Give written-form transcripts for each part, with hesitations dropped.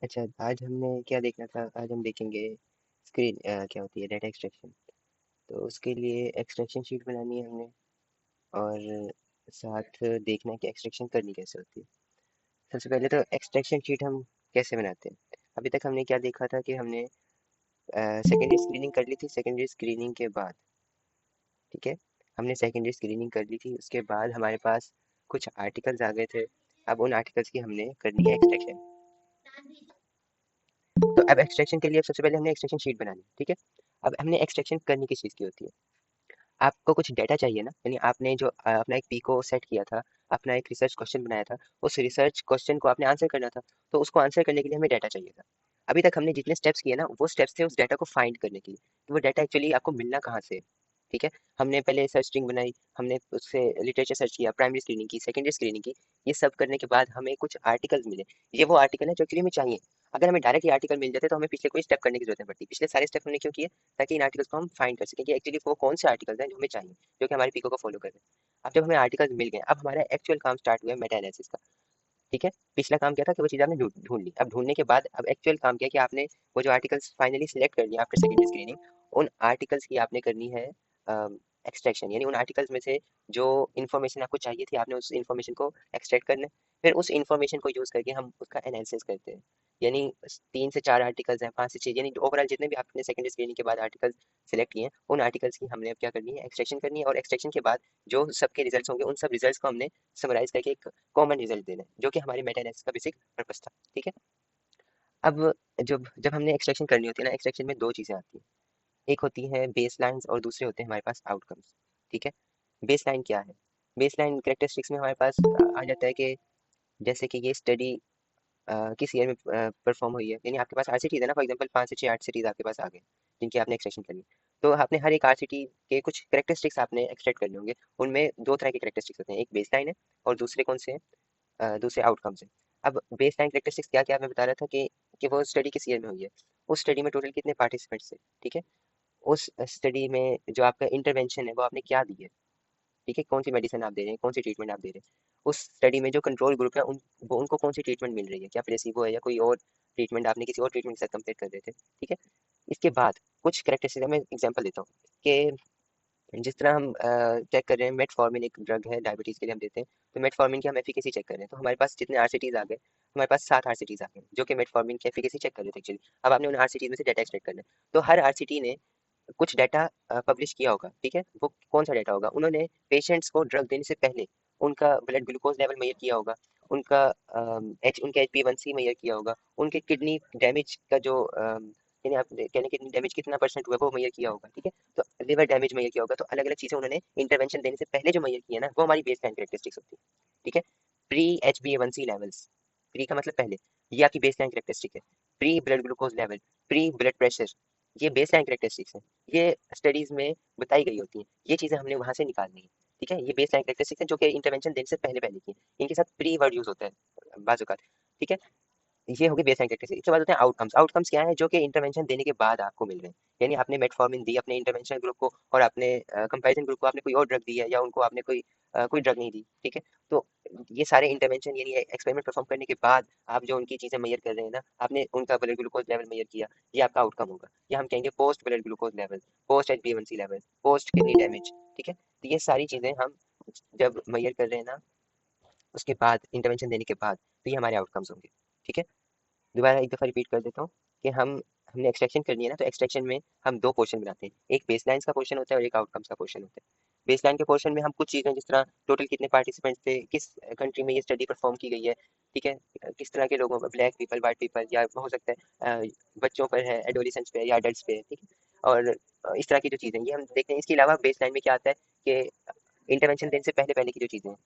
अच्छा, आज हमने क्या देखना था? आज हम देखेंगे स्क्रीन क्या होती है, डाटा एक्सट्रैक्शन। तो उसके लिए एक्सट्रैक्शन शीट बनानी है हमने, और साथ देखना है कि एक्सट्रैक्शन करनी कैसे होती है। सबसे पहले तो एक्सट्रैक्शन शीट हम कैसे बनाते हैं? अभी तक हमने क्या देखा था कि हमने सेकेंडरी स्क्रीनिंग कर ली थी। सेकेंडरी स्क्रीनिंग के बाद, ठीक है, हमने सेकेंडरी स्क्रीनिंग कर ली थी, उसके बाद हमारे पास कुछ आर्टिकल्स आ गए थे। अब उन आर्टिकल्स की हमने करनी है एक्सट्रैक्शन। तो अब एक्सट्रैक्शन के लिए सबसे पहले हमने एक्सट्रैक्शन शीट बनानी है, ठीक है। अब हमने एक्सट्रैक्शन करनी किस चीज़ की होती है? आपको कुछ डेटा चाहिए ना, यानी आपने जो अपना एक पीको सेट किया था, अपना एक रिसर्च क्वेश्चन बनाया था, उस रिसर्च क्वेश्चन को आपने आंसर करना था। तो उसको आंसर करने के लिए हमें डेटा चाहिए था। अभी तक हमने जितने स्टेप्स किए ना, वो स्टेप्स थे उस डेटा को फाइंड करने के लिए। तो वो डेटा एक्चुअली आपको मिलना कहाँ से है? ठीक है। हमने पहले सर्च स्ट्रिंग बनाई, हमने उससे लिटरेचर सर्च किया, प्राइमरी स्क्रीनिंग की, सेकेंडरी स्क्रीनिंग की। ये सब करने के बाद हमें कुछ आर्टिकल्स मिले। ये वो आर्टिकल है जो एक्चुअली हमें चाहिए। अगर हमें डायरेक्ट ये आर्टिकल मिल जाते तो हमें पिछले कोई स्टेप करने की जरूरत नहीं पड़ती। पिछले सारे स्टेप हमने क्यों किए? ताकि इन आर्टिकल्स को हम फाइंड कर सकें कि एक्चुअली वो कौन से आर्टिकल्स हैं जो हमें चाहिए, जो कि हमारे पीको को फॉलो कर रहे हैं। अब जब हमें आर्टिकल्स मिल गए, अब हमारा एक्चुअल काम स्टार्ट हुआ है मेटा एनालिसिस का। ठीक है। पिछला काम क्या था कि वो चीज़ आपने ढूंढ ढूंढ ली। अब ढूंढने के बाद अब एक्चुअल काम क्या है कि आपने वो जो आर्टिकल्स फाइनली सिलेक्ट कर लिया आफ्टर सेकेंडरी स्क्रीनिंग, उन आर्टिकल्स की आपने करनी है एक्सट्रैक्शन। यानी उन आर्टिकल्स में से जो इन्फॉर्मेशन आपको चाहिए थी, आपने उस इन्फॉर्मेशन को एक्सट्रैक्ट करना है। फिर उस इन्फॉर्मेशन को यूज़ करके हम उसका एनालिसिस करते हैं। यानी 3 से 4 आर्टिकल्स हैं, 5 से 6, यानी ओवरऑल जितने भी आपने सेकेंडरी स्क्रीनिंग के बाद आर्टिकल्स सेलेक्ट किए हैं, उन आर्टिकल्स की हमने अब क्या करनी है, एक्सट्रैक्शन करनी है। और एक्सट्रैक्शन के बाद जो सबके रिजल्ट्स होंगे, उन सब रिजल्ट्स को हमने समराइज करके एक कॉमन रिजल्ट देना है, जो कि हमारे मेटा एनालिसिस का बेसिक पर्पस था। ठीक है। अब जब जब हमने एक्सट्रैक्शन करनी होती है ना, एक्सट्रैक्शन में दो चीज़ें आती हैं। एक होती है बेस लाइन्स और दूसरे होते हैं हमारे पास आउटकम्स। ठीक है। बेस लाइन क्या है? बेस लाइन कैरेक्टरिस्टिक्स में हमारे पास आ जाता है कि जैसे कि ये स्टडी किस ईयर में परफॉर्म हुई है। यानी आपके पास आरसीटीज है ना, फॉर एग्जांपल 5 से 6 आरसीटीज आपके पास आ गए जिनकी आपने एक्सट्रैक्शन करनी है। तो आपने हर एक आरसीटी के कुछ कैरेक्टरिस्टिक्स आपने एक्सट्रैक्ट करने होंगे। उनमें दो तरह के कैरेक्टरिस्टिक्स होते हैं, एक बेस लाइन है और दूसरे कौन से हैं? दूसरे आउटकम्स हैं। अब बेस लाइन कैरेक्टरिस्टिक्स क्या क्या मैं बता रहा था कि वो स्टडी किस ईयर में हुई है, उस स्टडी में टोटल कितने पार्टिसिपेंट्स थे। ठीक है। उस स्टडी में जो आपका इंटरवेंशन है वो आपने क्या दी है। ठीक है, कौन सी मेडिसिन आप दे रहे हैं, कौन सी ट्रीटमेंट आप दे रहे हैं। उस स्टडी में जो कंट्रोल ग्रुप है उनको कौन सी ट्रीटमेंट मिल रही है, क्या प्लेसिबो है या कोई और ट्रीटमेंट आपने किसी और ट्रीटमेंट के साथ कंपेयर कर रहे थे। ठीक है। इसके बाद कुछ करेक्टरिस्टिक्स मैं एग्जांपल देता हूँ कि जिस तरह हम चेक कर रहे हैं, मेटफॉर्मिन एक ड्रग है डायबिटीज के लिए हम देते हैं। तो मेटफॉर्मिन की हम एफिकेसी चेक कर रहे हैं, तो हमारे पास जितने आरसीटीज आ गए, हमारे पास 7 आरसीटीज आ गए जो कि मेटफॉर्मिन की एफिकेसी चेक कर रहे थे एक्चुअली। अब आपने उन आरसीटीज में से डाटा एक्सट्रैक्ट करना है। तो हर आरसीटी ने कुछ डाटा पब्लिश किया होगा। ठीक है। वो कौन सा डाटा होगा? उन्होंने पेशेंट्स को ड्रग देने से पहले उनका ब्लड ग्लूकोज लेवल मेजर किया होगा, उनका उनका HbA1c मेजर किया होगा, उनके किडनी डैमेज का जो यानी आप कहने किडनी डैमेज कितना परसेंट हुआ है, वो मेजर किया होगा। ठीक है। तो लिवर डैमेज मेजर किया होगा। तो अलग अलग चीजें उन्होंने इंटरवेंशन देने से पहले जो मेजर किया ना, वो हमारी बेस लाइन कैरेक्टरिस्टिक्स होती है। ठीक है। प्री HbA1c लेवल्स, प्री का मतलब पहले, ये आपकी बेस लाइन कैरेक्टरिस्टिक है। Pre blood glucose level, pre blood pressure, ये बेस लाइन कैरेक्टरिस्टिक्स हैं। ये स्टडीज में बताई गई होती हैं, ये चीजें हमने वहां से निकालनी है। ठीक है। ये बेस लाइन कैरेक्टरिस्टिक्स हैं जो कि इंटरवेंशन देने से पहले पहले की, इनके साथ प्री वर्ड यूज होता है बाजुकात। ठीक है। ये हो गई बेस लाइन कैरेक्टरिस्टिक्स। इसके बाद होते हैं आउटकम्स। आउटकम्स क्या है? जो कि इंटरवेंशन देने के बाद आपको मिल रहे हैं। यानी आपने मेटफॉर्मिन दी अपने इंटरवेंशन ग्रुप को, और आपने कंपैरिजन ग्रुप को आपने कोई और ड्रग दी है, या उनको आपने कोई ड्रग नहीं दी। ठीक है। तो ये सारे इंटरवेंशन यानी एक्सपेरिमेंट परफॉर्म करने के बाद आप जो उनकी चीजें मेजर कर रहे हैं ना, आपने उनका ब्लड ग्लूकोज लेवल मेजर किया, ये आपका आउटकम होगा। या हम कहेंगे post blood glucose level, post HbA1c level, post kidney damage. ठीक है। तो ये सारी चीजें हम जब मेजर कर रहे हैं ना, उसके बाद इंटरवेंशन देने के बाद, तो ये हमारे आउटकम्स होंगे। ठीक है। दोबारा एक दफा रिपीट कर देता हूँ कि हमने एक्सट्रैक्शन करनी है ना, तो एक्सट्रैक्शन में हम दो पोर्शन बनाते हैं, एक बेसलाइन का पोर्शन होता है और एक आउटकम्स का पोर्शन होता है। बेसलाइन के पोर्शन में हम कुछ चीजें, जिस तरह टोटल कितने पार्टिसिपेंट्स थे, किस कंट्री में ये स्टडी परफॉर्म की गई है। ठीक है। किस तरह के लोगों, ब्लैक पीपल, व्हाइट पीपल, या हो सकता है बच्चों पर है, एडोलिसेंट्स पे है, या अडल्ट पे है। ठीक है। और इस तरह की जो चीजें ये हम देखते हैं। इसके अलावा बेसलाइन में क्या आता है कि इंटरवेंशन देने से पहले पहले की जो चीजें हैं,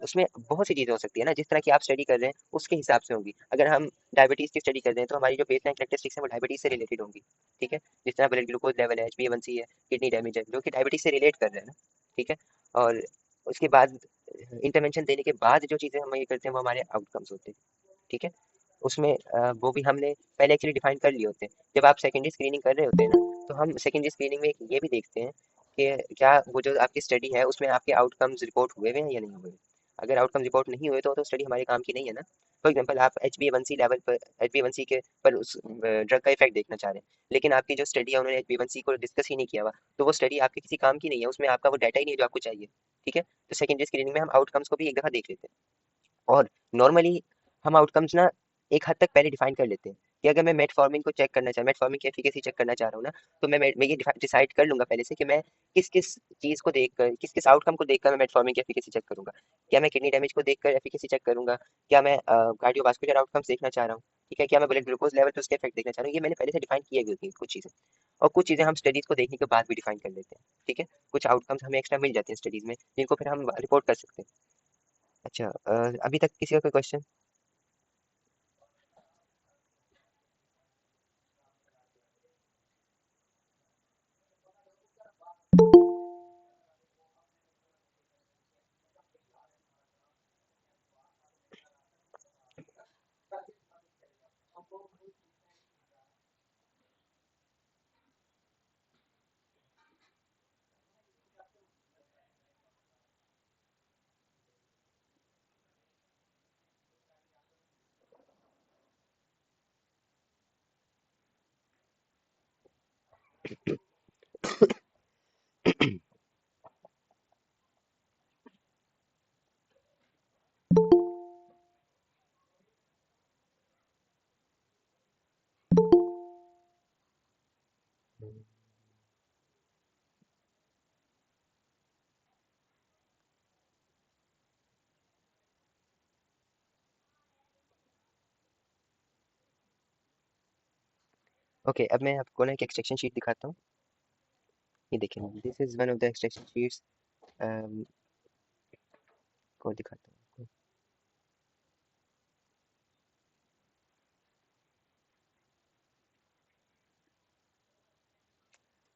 उसमें बहुत सी चीजें हो सकती है ना, जिस तरह की आप स्टडी कर रहे हैं उसके हिसाब से होंगी। अगर हम डायबिटीज की स्टडी कर रहे हैं, तो हमारी जो बेसलाइन कैरेक्टरिस्टिक्स है वो डायबिटीज से रिलेटेड होंगी। ठीक है। जिस तरह ब्लड ग्लूकोज लेवल है, HbA1c है, किडनी डैमेज है, जो कि डायबिटीज से रिलेट कर रहे हैं ना। ठीक है। और उसके बाद इंटरवेंशन देने के बाद जो चीजें हम ये करते हैं वो हमारे आउटकम्स होते हैं। ठीक है। उसमें वो भी हमने पहले एक्चुअली डिफाइन कर लिए होते हैं। जब आप सेकेंडरी स्क्रीनिंग कर रहे होते हैं ना, तो हम सेकेंडरी स्क्रीनिंग में ये भी देखते हैं कि क्या वो जो आपकी स्टडी है उसमें आपके आउटकम्स रिपोर्ट हुए हुए हैं या नहीं हुए। अगर आउटकम रिपोर्ट नहीं हुए तो स्टडी हमारे काम की नहीं है ना। फॉर एग्जांपल आप HbA1c लेवल पर, HbA1c के पर उस ड्रग का इफेक्ट देखना चाह रहे हैं, लेकिन आपकी जो स्टडी है उन्होंने HbA1c को डिस्कस ही नहीं किया हुआ, तो वो स्टडी आपके किसी काम की नहीं है, उसमें आपका वो डाटा ही नहीं है जो आपको चाहिए। ठीक है, तो सेकेंडरी स्क्रीनिंग में हम आउटकम्स को भी एक दफा देख लेते हैं। और नॉर्मली हम आउटकम्स ना एक हद तक पहले डिफाइन कर लेते हैं कि अगर मैं मेटफॉर्मिन को चेक करना चाह मेटफॉर्मिन की एफिकेसी चेक करना चाह रहा हूँ ना, तो मैं ये डिसाइड कर लूंगा पहले से कि मैं किस किस चीज को देखकर, किस किस आउटकम को देखकर मैं मेटफॉर्मिन की एफिकेसी चेक करूंगा। क्या मैं किडनी डैमेज को देखकर एफिकेसी चेक करूंगा, क्या मैं कार्डियोवास्कुलर आउटकम्स देखना चाह रहा हूँ, ठीक है, क्या मैं ब्लड ग्लूकोज लेवल पे उसके इफेक्ट देखना चाह रहा हूँ, ये मैंने पहले से डिफाइन किए हुए होती हैं कुछ चीजें। और कुछ चीजें हम स्टडीज को देखने के बाद भी डिफाइन कर लेते हैं। ठीक है, कुछ आउटकम्स हमें एक्स्ट्रा मिल जाते हैं स्टडीज में जिनको फिर हम रिपोर्ट कर सकते हैं। अच्छा, अभी तक किसी का कोई क्वेश्चन? ओके, अब मैं आपको ना एक एक्सट्रैक्शन शीट दिखाता हूँ। ये देखें, this is one of the extraction sheets. को दिखाता हूँ आपको।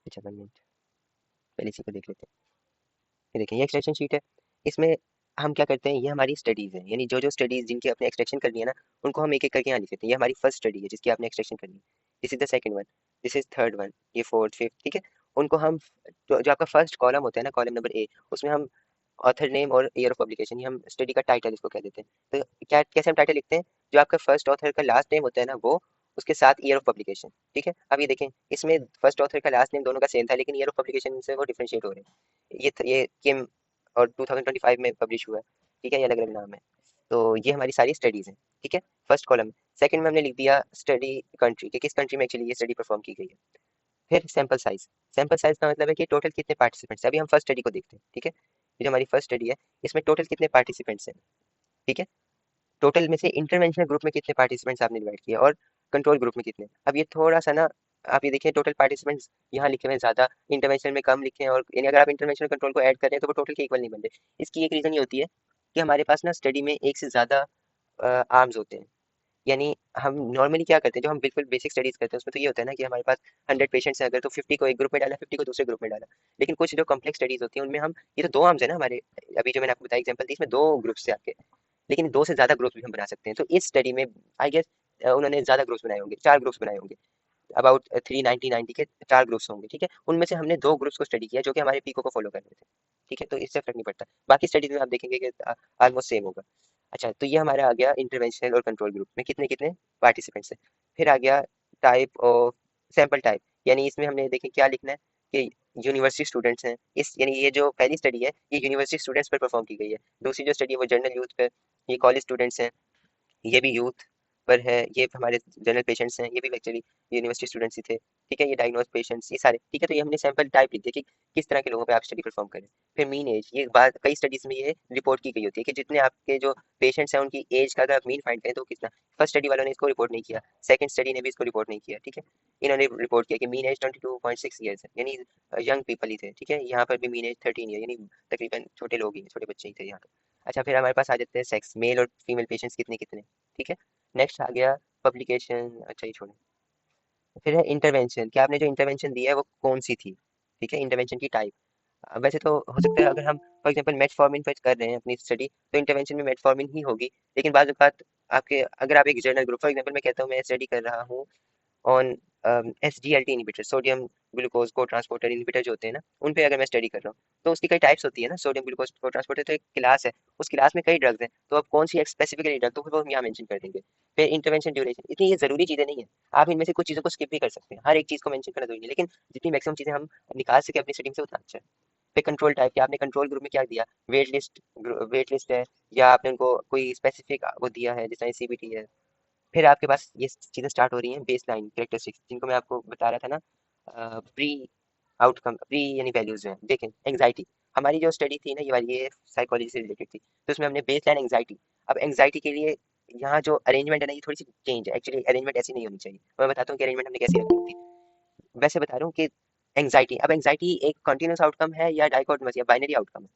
अच्छा, 1 मिनट, पहले इसी को देख लेते हैं। ये देखें, ये एक्सट्रैक्शन शीट है। इसमें हम क्या करते हैं, ये हमारी स्टडीज है, यानी जो जो स्टडीज जिनकी अपने एक्सट्रैक्शन करनी है ना, उनको हम एक एक करके यहाँ लिख लेते हैं। ये हमारी फर्स्ट स्टडी है जिसकी आपने एक्सट्रैक्शन करनी है। This is the second one, this is third one, ये फोर्थ फिफ्थ, ठीक है। उनको हम, जो आपका फर्स्ट कॉलम होता है ना, कॉलम नंबर A, उसमें हम ऑथर नेम और ईयर ऑफ पब्लिकेशन, ये हम स्टडी का टाइटल इसको कह देते हैं। तो क्या कैसे हम टाइटल लिखते हैं, जो आपका फर्स्ट ऑथर का लास्ट नेम होता है ना, वो उसके साथ ईयर ऑफ पब्लिकेशन। ठीक है, अब ये देखें, इसमें फर्स्ट ऑथर का लास्ट नेम दोनों का सेम था, लेकिन ईयर ऑफ पब्लिकेशन से वो डिफरेंशिएट हो रहे हैं। ये किम और 2025 में पब्लिश हुआ है। ठीक है, ये अलग अलग नाम है। तो ये हमारी सारी स्टडीज हैं। ठीक है, फर्स्ट कॉलम। सेकंड में हमने लिख दिया स्टडी कंट्री, कि किस कंट्री में एक्चुअली ये स्टडी परफॉर्म की गई है। फिर सैंपल साइज। सैंपल साइज का मतलब है कि टोटल कितने पार्टिसिपेंट्स हैं। अभी हम फर्स्ट स्टडी को देखते हैं। ठीक है, ये जो हमारी फर्स्ट स्टडी है, इसमें टोटल कितने पार्टिसिपेंट्स हैं। ठीक है, टोटल में से इंटरवेंशनल ग्रुप में कितने पार्टिसिपेंट्स आपने डिवाइड किए और कंट्रोल ग्रुप में कितने। अब ये थोड़ा सा ना, आप ये देखिए, टोटल पार्टिसिपेंट्स यहाँ लिखे हुए हैं ज्यादा, इंटरवेंशनल में कम लिखे हैं, और यानी अगर आप इंटरवेंशनल कंट्रोल को ऐड कर रहे हैं तो वो टोटल के इक्वल नहीं बन रहे। इसकी एक रीजन ये होती है कि हमारे पास ना स्टडी में एक से ज्यादा आर्म्स होते हैं। यानी हम नॉर्मली क्या करते हैं, जो हम बिल्कुल बेसिक स्टडीज करते हैं उसमें तो ये होता है ना कि हमारे पास 100 पेशेंट्स हैं, अगर तो 50 को एक ग्रुप में डाला, 50 को दूसरे ग्रुप में डाला। लेकिन कुछ जो कॉम्प्लेक्स स्टडीज होती हैं उनमें हम, ये तो दो आर्म्स है ना हमारे, अभी जो मैंने आपको बताया एग्जांपल दी, इसमें दो ग्रुप्स से आपके, लेकिन दो से ज्यादा ग्रुप्स भी हम बना सकते हैं। तो इस स्टडी में आई गेस उन्होंने ज्यादा ग्रुप्स बनाए होंगे, 4 ग्रुप्स बनाए होंगे, अबाउट 390 के 4 ग्रुप्स होंगे। ठीक है, उनमें से हमने 2 ग्रुप्स को स्टडी किया जो कि हमारे पीको को फॉलो कर रहे थे। ठीक है, तो इससे फर्क नहीं पड़ता, बाकी स्टडीज में आप देखेंगे कि ऑलमोस्ट सेम होगा। अच्छा, तो ये हमारा आ गया इंटरवेंशनल और कंट्रोल ग्रुप में कितने कितने पार्टिसिपेंट्स हैं। फिर आ गया टाइप ऑफ सैंपल टाइप, यानी इसमें हमने देखें क्या लिखना है कि यूनिवर्सिटी स्टूडेंट्स हैं। इस यानी ये जो पहली स्टडी है ये यूनिवर्सिटी स्टूडेंट्स पर परफॉर्म की गई है। दूसरी जो स्टडी है वो जनरल यूथ पे, ये कॉलेज स्टूडेंट्स हैं, ये भी यूथ पर है। ये हमारे जनरल पेशेंट्स हैं, ये भी एक्चुअली यूनिवर्सिटी स्टूडेंट्स ही थे। ठीक है, ये डायग्नोज पेशेंट्स, ये सारे। ठीक है, तो ये हमने सैंपल टाइप लिख दिया कि किस तरह के लोगों पे आप स्टडी परफॉर्म करें। फिर मीन एज, ये बात कई स्टडीज में ये रिपोर्ट की गई होती है कि जितने आपके जो पेशेंट्स हैं उनकी एज का अगर आप मीन फाइंड करें तो कितना। फर्स्ट स्टडी वालों ने इसको रिपोर्ट नहीं किया, सेकंड स्टडी ने भी इसको रिपोर्ट नहीं किया। ठीक है, इन्होंने रिपोर्ट किया कि मीन एज 22.6 ईयर्स है, यानी यंग पीपल ही थे। ठीक है, यहाँ पर भी मीन एज 13 ईयर, यानी तकरीबन छोटे लोग ही, छोटे बच्चे ही थे यहाँ पे। अच्छा, फिर हमारे पास आ जाते हैं सेक्स, मेल और फीमेल पेशेंट्स कितने कितने। ठीक है, नेक्स्ट आ गया पब्लिकेशन। अच्छा, ये छोड़ें। फिर है इंटरवेंशन, कि आपने जो इंटरवेंशन दी है वो कौन सी थी। ठीक है, इंटरवेंशन की टाइप। वैसे तो हो सकता है अगर हम फॉर एग्जांपल मेटफॉर्मिन पर कर रहे हैं अपनी स्टडी, तो इंटरवेंशन में मेटफॉर्मिन ही होगी। लेकिन बाद बात आपके, अगर आप एक जर्नल ग्रुप, फॉर एग्जांपल मैं कहता हूँ मैं स्टडी कर रहा हूँ on SGLT inhibitor, sodium glucose को ट्रांसपोर्टर इनहिबिटर जो होते हैं ना, उन पे अगर मैं स्टडी कर रहा हूँ, तो उसकी कई टाइप्स होती है ना। सोडियम ग्लूकोज को ट्रांसपोर्टर तो एक क्लास है, उस क्लास में कई ड्रग्स हैं, तो अब कौन सी स्पेसिफिकली ड्रग, तो फिर वो हम यहाँ मेंशन कर देंगे। फिर इंटरवेंशन ड्यूरेशन, इतनी ये जरूरी चीजें नहीं है, आप इनमें से कुछ चीजों को स्किप भी कर सकते हैं, हर एक चीज को मेंशन करना जरूरी नहीं है, लेकिन जितनी मैक्सिमम चीजें हम निकाल सके अपनी स्टडी में से उतना अच्छा है। फिर कंट्रोल टाइप के, आपने कंट्रोल ग्रुप में क्या दिया, वेट लिस्ट है, या आपने उनको कोई स्पेसिफिक वो दिया है, जैसे CBT है। फिर आपके पास ये चीज़ें स्टार्ट हो रही हैं, बेस लाइन कैरेक्टरिस्टिक्स, जिनको मैं आपको बता रहा था ना, प्री आउटकम, प्री यानी वैल्यूज हैं। देखें एंग्जाइटी, हमारी जो स्टडी थी ना ये वाली, ये साइकोलॉजी से रिलेटेड थी, तो उसमें हमने बेस लाइन एंग्जाइटी। अब एंग्जाइटी के लिए यहाँ जो अरेंजमेंट है ना, ये थोड़ी सी चेंज है, एक्चुअली अरेंजमेंट ऐसी नहीं होनी चाहिए। मैं बताता हूँ कि अरेंजमेंट हमने कैसे रखी थी। वैसे बता रहा हूँ कि एंग्जाइटी, अब एंग्जाइटी एक कंटिन्यूस आउटकम है या डाइकोटोमस या बाइनरी आउटकम है।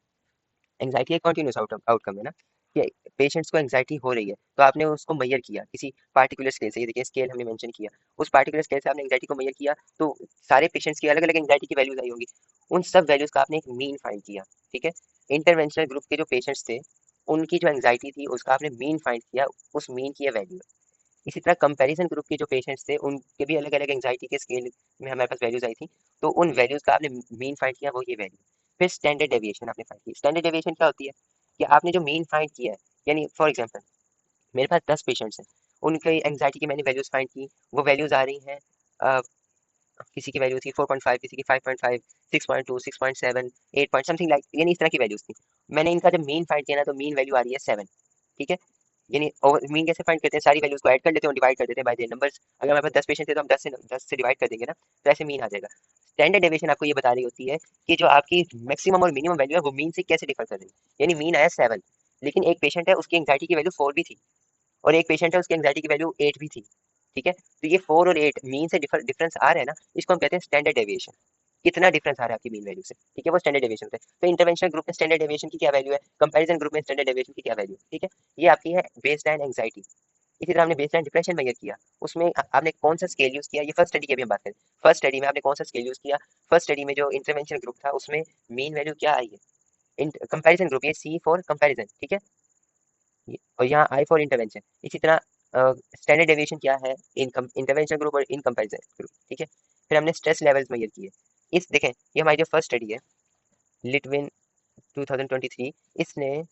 एंग्जाइटी एक कॉन्टिन्यूस आउटकम है ना, कि पेशेंट्स को एंग्जाइटी हो रही है, तो आपने उसको मेजर किया किसी पार्टिकुलर स्केल से। ये देखिए स्केल हमने मेंशन किया, उस पार्टिकुलर स्केल से आपने एंग्जाइटी को मेजर किया, तो सारे पेशेंट्स की अलग अलग एंग्जाइटी की वैल्यूज आई होंगी, उन सब वैल्यूज का आपने एक मीन फाइंड किया। ठीक है, इंटरवेंशनल ग्रुप के जो पेशेंट्स थे, उनकी जो एंग्जाइटी थी उसका आपने मीन फाइंड किया, उस मीन की वैल्यू। इसी तरह कंपैरिजन ग्रुप के जो पेशेंट्स थे, उनके भी अलग अलग एंग्जाइटी के स्केल में हमारे पास वैल्यूज आई थी, तो उन वैल्यूज का आपने मीन फाइंड किया, वो ये वैल्यू। फिर स्टैंडर्ड डेविएशन आपने फाइंड की। स्टैंडर्ड डेविएशन क्या होती है, कि आपने जो मीन फाइंड किया है, यानी फॉर एग्जांपल मेरे पास 10 पेशेंट्स हैं, उनके एंग्जाइटी की मैंने वैल्यूज फाइंड की, वो वैल्यूज आ रही हैं, किसी की वैल्यू थी 4.5, किसी की 5.5, 6.2, 6.7, 8 पॉइंट समथिंग लाइक, यानी इस तरह की वैल्यूज थी। मैंने इनका जब मीन फाइंड किया ना, तो मीन वैल्यू आ रही है 7। ठीक है, यानी मीन कैसे फाइंड करते हैं, सारी वैल्यूज को ऐड कर लेते हैं और डिवाइड कर देते हैं बाय देयर नंबर्स। अगर हमारे पास 10 पेशेंट थे तो हम 10 से डिवाइड कर देंगे ना, तो ऐसे मीन आ जाएगा। स्टैंडर्ड डेविएशन आपको ये बता रही होती है कि जो आपकी मैक्सिमम और मिनिमम वैल्यू है वो मीन से कैसे डिफर कर रही है। यानी मीन आया 7, लेकिन एक पेशेंट है उसकी एंग्जाइटी की वैल्यू 4 भी थी, और एक पेशेंट है उसकी एंग्जाइटी की वैल्यू 8 भी थी। ठीक है, तो ये 4 और 8 मीन से डिफरेंस आ रहा है ना, इसको हम कहते हैं स्टैंडर्ड डेविएशन। कितना डिफरेंस आ रहा है आपकी मीन वैल्यू से, ठीक है, वो स्टैंडर्ड डेविएशन होता है। तो इंटरवेंशनल ग्रुप में स्टैंडर्ड डेविएशन की क्या वैल्यू है, कंपैरिजन ग्रुप में स्टैंडर्ड डेविएशन की क्या वैल्यू है। ठीक है, ये आपकी है बेसलाइन एंग्जाइटी। इसी तरह हमने बेसलाइन डिप्रेशन मेजर किया, उसमें आपने कौन सा स्केल यूज किया, ये फर्स्ट स्टडी की अभी हम बात करें। फर्स्ट स्टडी में आपने कौन सा स्केल यूज किया, फर्स्ट स्टडी में जो इंटरवेंशनल ग्रुप था उसमें मीन वैल्यू क्या आई है, कंपैरिजन ग्रुप, ये C फॉर कंपैरिजन। ठीक है, और यहाँ I फॉर इंटरवेंशन। इसी तरह स्टैंडर्ड डेविएशन क्या है, इन इंटरवेंशन ग्रुप और इन कंपैरिजन ग्रुप। ठीक है, फिर हमने स्ट्रेस लेवल्स मेजर किए। इस देखें, ये हमारी जो फर्स्ट स्टडी है, लिटविन 2023, इसने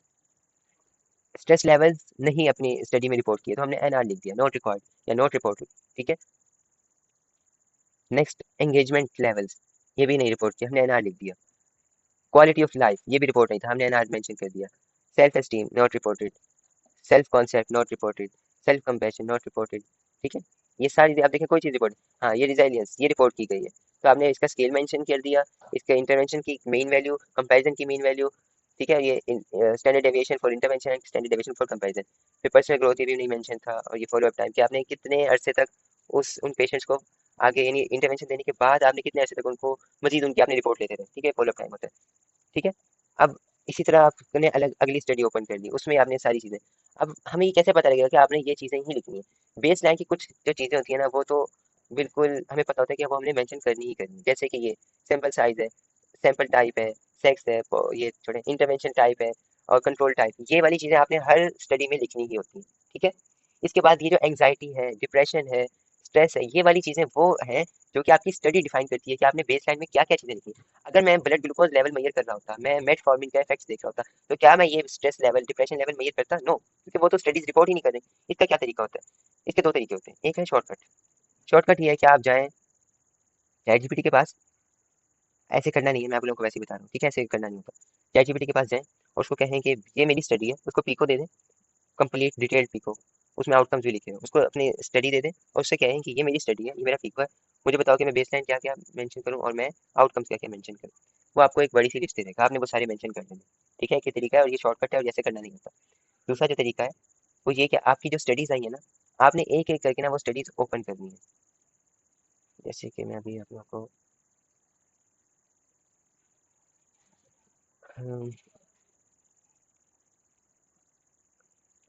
स्ट्रेस लेवल्स नहीं अपनी स्टडी में रिपोर्ट किए, तो हमने NR लिख दिया, नोट रिकॉर्ड या नोट रिपोर्ट। ठीक है, नेक्स्ट एंगेजमेंट लेवल्स, ये भी नहीं रिपोर्ट किया, हमने NR लिख दिया। क्वालिटी ऑफ लाइफ, ये भी रिपोर्ट नहीं था, हमने NR मेंशन कर दिया। Self esteem not reported, self concept not reported, self compassion not reported. ठीक है, ये सारी आप देखें कोई चीज़ रिपोर्ट। हाँ, ये रिजाइलियंस ये रिपोर्ट की गई है, तो आपने इसका स्केल मेंशन कर दिया, इसके इंटरवेंशन की मेन वैल्यू, कंपैरिजन की मेन वैल्यू। ठीक है, ये standard deviation for intervention and standard deviation for comparison. फिर पर्सनल ग्रोथ, ये भी नहीं मेंशन था, और ये फॉलो अप टाइम कि आपने कितने अरसे तक उन पेशेंट्स को आगे, यानी इंटरवेंशन देने के बाद आपने कितने अरसे तक उनको मजीद उनकी आपने रिपोर्ट लेते रहे। ठीक है, फॉलो अप टाइम होता है। ठीक है, अब इसी तरह आपने अलग अगली स्टडी ओपन कर ली, उसमें आपने सारी चीज़ें। अब हमें ये कैसे पता लगेगा कि आपने ये चीज़ें ही लिखनी है। बेस लाइन की कुछ जो चीज़ें होती है ना, वो तो बिल्कुल हमें पता होता है कि वो हमने मेंशन करनी ही करनी है। जैसे कि ये सैंपल साइज है, सैंपल टाइप है, सेक्स है, ये छोड़े इंटरवेंशन टाइप है, और कंट्रोल टाइप, ये वाली चीज़ें आपने हर स्टडी में लिखनी ही होती है। ठीक है, इसके बाद ये जो एंग्जाइटी है, डिप्रेशन है, स्ट्रेस है, ये वाली चीज़ें वो हैं जो कि आपकी स्टडी डिफाइन करती है कि आपने बेस लाइन में क्या क्या चीज़ें लिखी। अगर मैं ब्लड ग्लूकोज लेवल मेजर कर रहा होता, मैं मेटफॉर्मिन का इफेक्ट्स देख रहा होता, तो क्या मैं ये stress level, depression level measure करता? नो, क्योंकि वो तो स्टडीज रिपोर्ट ही नहीं कर रही। इसका क्या तरीका होता है, इसके दो तरीके होते हैं। एक है शॉर्टकट। शॉर्टकट ये है कि आप जाएं चैट जीपीटी के पास, ऐसे करना नहीं है, मैं आप लोगों को वैसे ही बता रहा हूँ। ठीक है, ऐसे करना नहीं होता। चैट जीपीटी के पास जाएं और उसको कहें कि ये मेरी स्टडी है, उसको पीको दे दें, कंप्लीट डिटेल्ड पीको, उसमें आउटकम्स भी लिखे हैं, उसको अपनी स्टडी दे दें और उससे कहें कि ये मेरी स्टडी है, ये मेरा पीको है, मुझे बताओ कि मैं बेसलाइन क्या क्या मेंशन करूँ और मैं आउटकम्स क्या क्या मेंशन करूँ। वो आपको एक बड़ी सी लिस्ट दे देगा, आपने वो सारे मेंशन कर देने। ठीक है, एक ये तरीका है और ये शॉर्टकट है और जैसे करना नहीं होता। दूसरा जो तरीका है वो ये कि आपकी जो स्टडीज आई है ना, आपने एक एक करके ना वो स्टडीज ओपन करनी है। जैसे कि मैं अभी आप लोगों को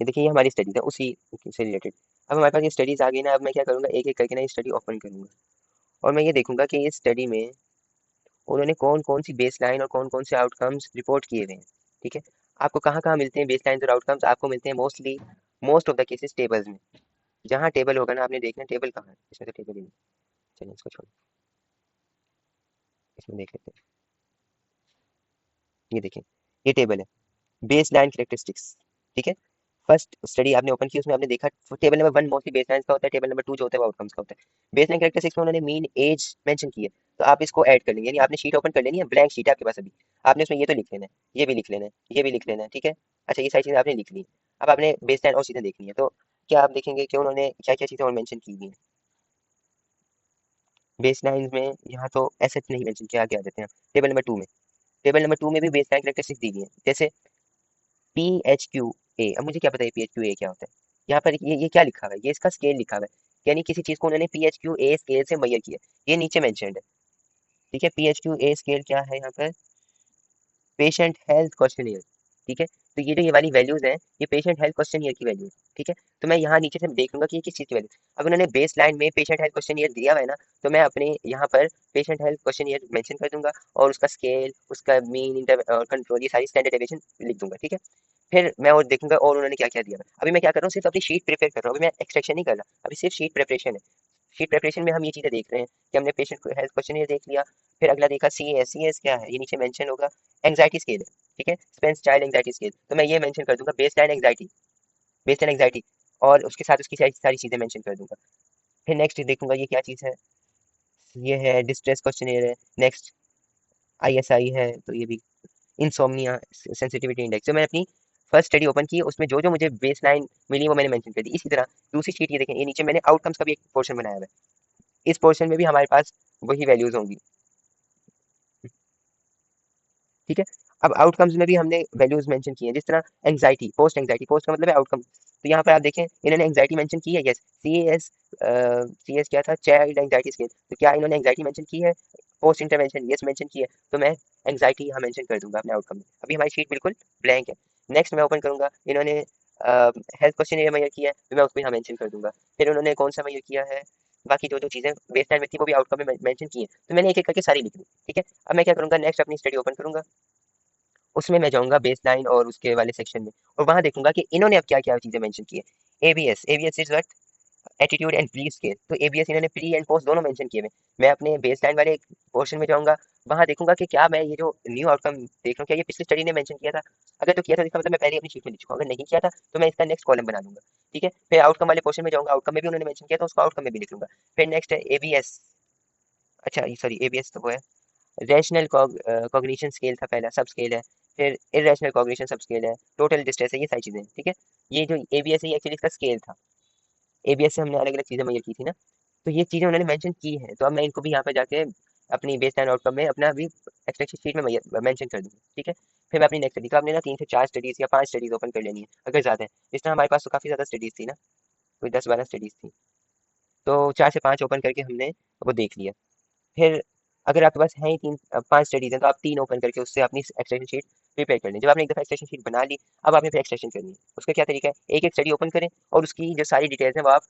ये देखिए, ये हमारी स्टडीज है उसी से रिलेटेड। अब हमारे पास ये स्टडीज आ गई ना, अब मैं क्या करूँगा, एक एक करके ना ये स्टडी ओपन करूँगा और मैं ये देखूंगा कि इस स्टडी में उन्होंने कौन कौन सी बेस लाइन और कौन कौन से आउटकम्स रिपोर्ट किए हुए हैं। ठीक है, आपको कहाँ कहाँ मिलते हैं बेस लाइन और आउटकम्स, आपको मिलते हैं mostly, most of the cases tables में। जहाँ टेबल होगा ना, आपने देखना टेबल कहाँ है, इसमें तो टेबल ही नहीं। चलिए इसको छोड़, इसमें देख लेते हैं। ये देखिए, ये टेबल है, बेस लाइन कैरेक्टरिस्टिक्स, ठीक है। फर्स्ट स्टडी आपने ओपन की, उसमें आपने देखा table number one mostly base line का होता है, टेबल नंबर टू जो होता है वो आउटकम्स का होता है। बेस लाइन कैरेक्टरिस्टिक्स में उन्होंने मीन एज मेंशन की है, तो आप इसको ऐड कर लेंगे, यानी आपने शीट ओपन कर लेनी है, ब्लैंक शीट है आपके पास अभी, आपने उसमें ये तो लिख लेना है, ये भी लिख लेना है, ये भी लिख लेना है, ठीक है। अच्छा, ये सारी चीजें आपने लिख ली। अब आपने बेस लाइन और चीजें देखनी है, तो क्या आप देखेंगे कि उन्होंने क्या क्या चीजें और मेंशन की हुई हैं बेस लाइन में। यहाँ तो एसेट नहीं मेंशन किया, आगे आ जाते हैं टेबल नंबर टू में। टेबल नंबर टू में भी बेस लाइन कैरेक्टरिस्टिक्स दी हुई है, जैसे पी एच क्यू ए। अब मुझे क्या पता है पी एच क्यू ए क्या होता है। यहाँ पर ये क्या लिखा हुआ है, ये इसका स्केल लिखा हुआ है, यानी किसी चीज को उन्होंने P H Q a scale से मेजर किया, ये नीचे मेंशन्ड है, ठीक है। P H Q a scale क्या है यहाँ पर, पेशेंट हेल्थ क्वेश्चनियर, ठीक है। तो ये जो ये वाली वैल्यूज हैं, ये पेशेंट हेल्थ क्वेश्चनियर की वैल्यूज, ठीक है। तो मैं यहाँ नीचे से देख लूंगा कि ये किस चीज की वैल्यू। अब उन्होंने बेस लाइन में पेशेंट हेल्थ क्वेश्चनियर दिया हुआ है ना, तो मैं अपने यहाँ पर पेशेंट हेल्थ क्वेश्चनियर मेंशन कर दूंगा, और उसका स्केल, उसका मीन, इंटर कंट्रोल, ये सारी स्टैंडर्ड डेविएशन लिख दूंगा, ठीक है। फिर मैं और देखूंगा और उन्होंने क्या क्या दिया है। अभी मैं क्या कर रहा हूँ, सिर्फ अपनी शीट प्रिपेयर कर रहा हूँ, अभी मैं एक्सट्रैक्शन नहीं कर रहा, अभी सिर्फ शीट प्रिपरेशन है। शीट प्रिपरेशन में हम ये चीजें देख रहे हैं कि हमने पेशेंट को हेल्थ क्वेश्चनियर देख लिया, फिर अगला देखा सी एस क्या है, ये नीचे मेंशन होगा, एंग्जाइटी स्केल है, ठीक है, स्पेंस चाइल्ड एंग्जाइटी स्केल, तो मैं ये मेंशन कर दूंगा base line anxiety, base line anxiety, और उसके साथ उसकी सारी सारी चीजें मेंशन कर दूंगा। फिर नेक्स्ट देखूंगा ये क्या चीज है, ये है डिस्ट्रेस क्वेश्चनियर है, नेक्स्ट आईएसआई है, तो ये भी इंसोम्निया सेंसिटिविटी इंडेक्स। जो मैं अपनी फर्स्ट स्टडी ओपन की, उसमें जो जो मुझे बेस लाइन मिली वो मैंने मेंशन कर दी। इसी तरह दूसरी शीट ये देखें, ये नीचे मैंने आउटकम्स का भी एक पोर्शन बनाया हुआ है, इस पोर्शन में भी हमारे पास वही वैल्यूज होंगी, ठीक है। अब आउटकम्स में भी हमने वैल्यूज मेंशन की हैं, जिस तरह एंग्जाइटी, पोस्ट एंग्जाइटी, पोस्ट का मतलब है आउटकम, तो यहाँ पर आप देखें इन्होंने एंग्जाइटी मेंशन की है, यस। सी एस क्या था, चाइल्ड एंग्जाइटी स्केल, तो क्या इन्होंने एंग्जाइटी मेंशन की है, पोस्ट इंटरवेंशन यस मेंशन की है, तो मैं एंग्जाइटी यहाँ मेंशन कर दूंगा अपने आउटकम में। अभी हमारी शीट बिल्कुल ब्लैंक है। नेक्स्ट मैं ओपन करूंगा, इन्होंने हेल्थ क्वेश्चन एरिया मेजर किया है, तो मैं उसको यहाँ मेंशन कर दूंगा। फिर उन्होंने कौन सा मेजर किया है, बाकी जो जो चीजें बेस लाइन में थी वो भी आउटकम में मेंशन की है, तो मैंने एक एक करके सारी लिख दी, ठीक है। अब मैं क्या करूंगा, नेक्स्ट अपनी स्टडी ओपन करूंगा, उसमें मैं जाऊंगा बेस लाइन और उसके वाले सेक्शन में, और वहां देखूंगा कि इन्होंने अब क्या क्या चीजें मेंशन की है। ABS, ABS is what, attitude and brief scale, तो एबीएस इन्होंने प्री एंड पोस्ट दोनों मेंशन किए हुए। मैं अपने बेस लाइन वाले पोर्शन में जाऊंगा, वहां देखूंगा कि क्या मैं ये जो न्यू आउटकम देख रहा हूँ क्या ये पिछली स्टडी ने मेंशन किया था, अगर तो किया था इसका मतलब मैं पहले अपनी शीट में लिख चुका हूँ, अगर नहीं किया था तो मैं इसका नेक्स्ट कॉलम बना दूंगा, ठीक है। फिर आउटकम वाले पोर्शन में जाऊंगा, आउटकम में भी उन्होंने मेंशन किया था, उसको आउटकम में भी लिख लूंगा। फिर नेक्स्ट है एबीएस, अच्छा सॉरी एबीएस तो वो है, रैशनल कॉग्निशन स्केल था पहला, सब स्केल है। फिर इरेशनल कॉग्निशन सब स्केल है, टोटल डिस्ट्रेस है, ये सारी चीजें, ठीक है। ये जो एबीएस है ये एक्चुअली इसका स्केल था, एबीएस से हमने अलग अलग चीजें मेजर की थी ना, तो ये चीजें उन्होंने मेंशन की है, तो अब मैं इनको भी यहाँ पे जाके अपनी बेस लाइन आउटकम में अपना भी एक्सट्रैक्शन शीट में मेंशन कर दूंगा, ठीक है। फिर मैं अपनी नेक्स्ट स्टडी, तो आपने ना 3 से 4 स्टडीज या 5 स्टडीज ओपन कर लेनी है अगर ज्यादा है, इस तरह हमारे पास तो काफी ज्यादा स्टडीज थी ना, कोई 10-12 स्टडीज थी, तो 4 से 5 ओपन करके हमने वो देख लिया। फिर अगर आपके पास है ही 5 स्टडीज हैं, तो आप 3 ओपन करके उससे अपनी एक्सट्रैक्शन शीट प्रिपेयर कर लें। जब आपने एक दफ़ा एक्सट्रैक्शन शीट बना ली, अब आपने फिर एक्सट्रैक्शन करनी है। उसका क्या तरीका है, एक एक स्टडी ओपन करें और उसकी जो सारी डिटेल्स हैं वो आप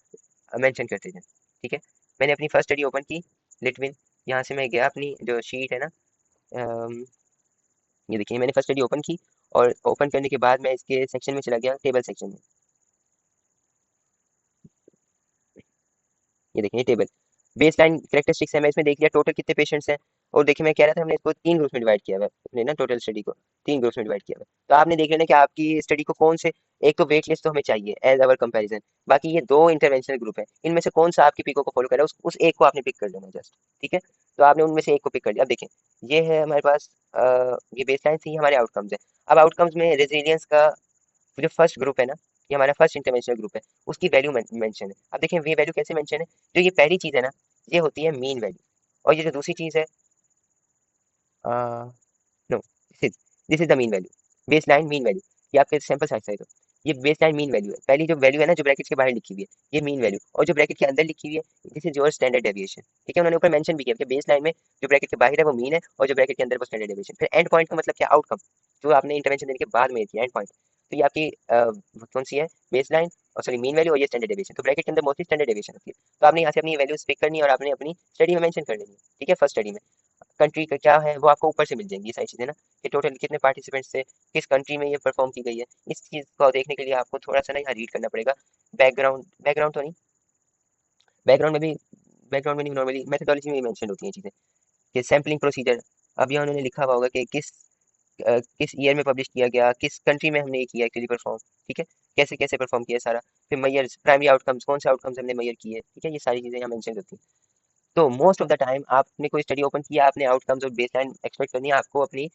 मेंशन करते जाएं, ठीक है। मैंने अपनी फर्स्ट स्टडी ओपन की, लिटविन, यहाँ से मैं गया अपनी जो शीट है ना, अम, ये देखिए मैंने फर्स्ट स्टडी ओपन की, और ओपन करने के बाद मैं इसके सेक्शन में चला गया, टेबल सेक्शन में। ये देखिए टेबल, बेस लाइन करेक्टरिस्टिक्स है, मैं इसमें देख लिया टोटल कितने पेशेंट्स हैं, और देखिए मैं कह रहा था हमने इसको 3 ग्रुप्स में डिवाइड किया हुआ है, अपने ना टोटल स्टडी को 3 ग्रुप्स में डिवाइड किया हुआ है। तो आपने देख लेना कि आपकी स्टडी को कौन से, एक तो वेट लिस्ट तो हमें चाहिए एज अवर कंपैरिजन, बाकी ये 2 इंटरवेंशनल ग्रुप है, इनमें से कौन सा आपकी पिको को फॉलो कर रहा है उस एक को आपने पिक कर लेना जस्ट, ठीक है। तो आपने उनमें से एक को पिक कर लिया। अब देखें ये है हमारे पास ये बेस लाइन से ही हमारे आउटकम्स है। अब आउटकम्स में रेजिलियंस का जो फर्स्ट ग्रुप है ना, ये हमारा फर्स्ट इंटरवेंशनल ग्रुप है, उसकी वैल्यू मेंशन है। अब देखें ये वैल्यू कैसे मेंशन है, जो ये पहली चीज है ना, ये होती है मीन वैल्यू, और ये जो दूसरी चीज है, no this is the mean value, base line mean value, ये आपके सैंपल साइज है, तो ये बेस लाइन मीन वैल्यू है, पहली जो वैल्यू है ना जो ब्रैकेट के बाहर लिखी हुई है, ये मीन वैल्यू, और जो ब्रैकेट के अंदर लिखी हुई है this is your standard deviation, ठीक है। उन्होंने ऊपर मेंशन भी किया कि बेस लाइन में जो ब्रैकेट के बाहर है वो मीन है, और जो ब्रैकेट के अंदर वो स्टैंडर्ड डेविएशन। फिर एंड पॉइंट का मतलब क्या, आउटकम, जो आपने इंटरवेंशन देने के बाद में किया एंड पॉइंट, तो ये आपकी कौन सी है, बेस लाइन, और सॉरी मीन वैल्यू, और ये स्टैंडर्ड डेविएशन, तो ब्रैकेट के अंदर मोस्टली स्टैंडर्ड डेविएशन होती है। तो आपने यहाँ से अपनी वैल्यूज पिक करनी है और आपने अपनी स्टडी में मेंशन कर लेनी है, ठीक है। फर्स्ट स्टडी में कंट्री का क्या है वो आपको ऊपर से मिल जाएंगी ये सारी चीजें ना, कि टोटल कितने पार्टिसिपेंट्स थे, किस कंट्री में ये परफॉर्म की गई है, इस चीज को देखने के लिए आपको थोड़ा सा ना यहाँ रीड करना पड़ेगा, बैकग्राउंड बैकग्राउंड तो नहीं, बैकग्राउंड में भी बैकग्राउंड में नहीं, नॉर्मली मेथोडोलॉजी में मेंशन होती हैं चीज़ें कि सैम्पलिंग प्रोसीजर। अब यहाँ उन्होंने लिखा हुआ होगा कि किस ईयर में पब्लिश किया गया, किस कंट्री में हमने ये किया एक्चुअली परफॉर्म, ठीक है, कैसे कैसे परफॉर्म किया सारा। फिर मैयर्स, प्राइमरी आउटकम्स, कौन से आउटकम्स हमने मैयर किए, ठीक है, ये सारी चीज़ें यहाँ मेंशन होती हैं। तो मोस्ट ऑफ द टाइम आपने कोई स्टडी ओपन किया, आपने आउटकम्स और बेसलाइन एक्सपेक्ट करनी है, आपको अपनी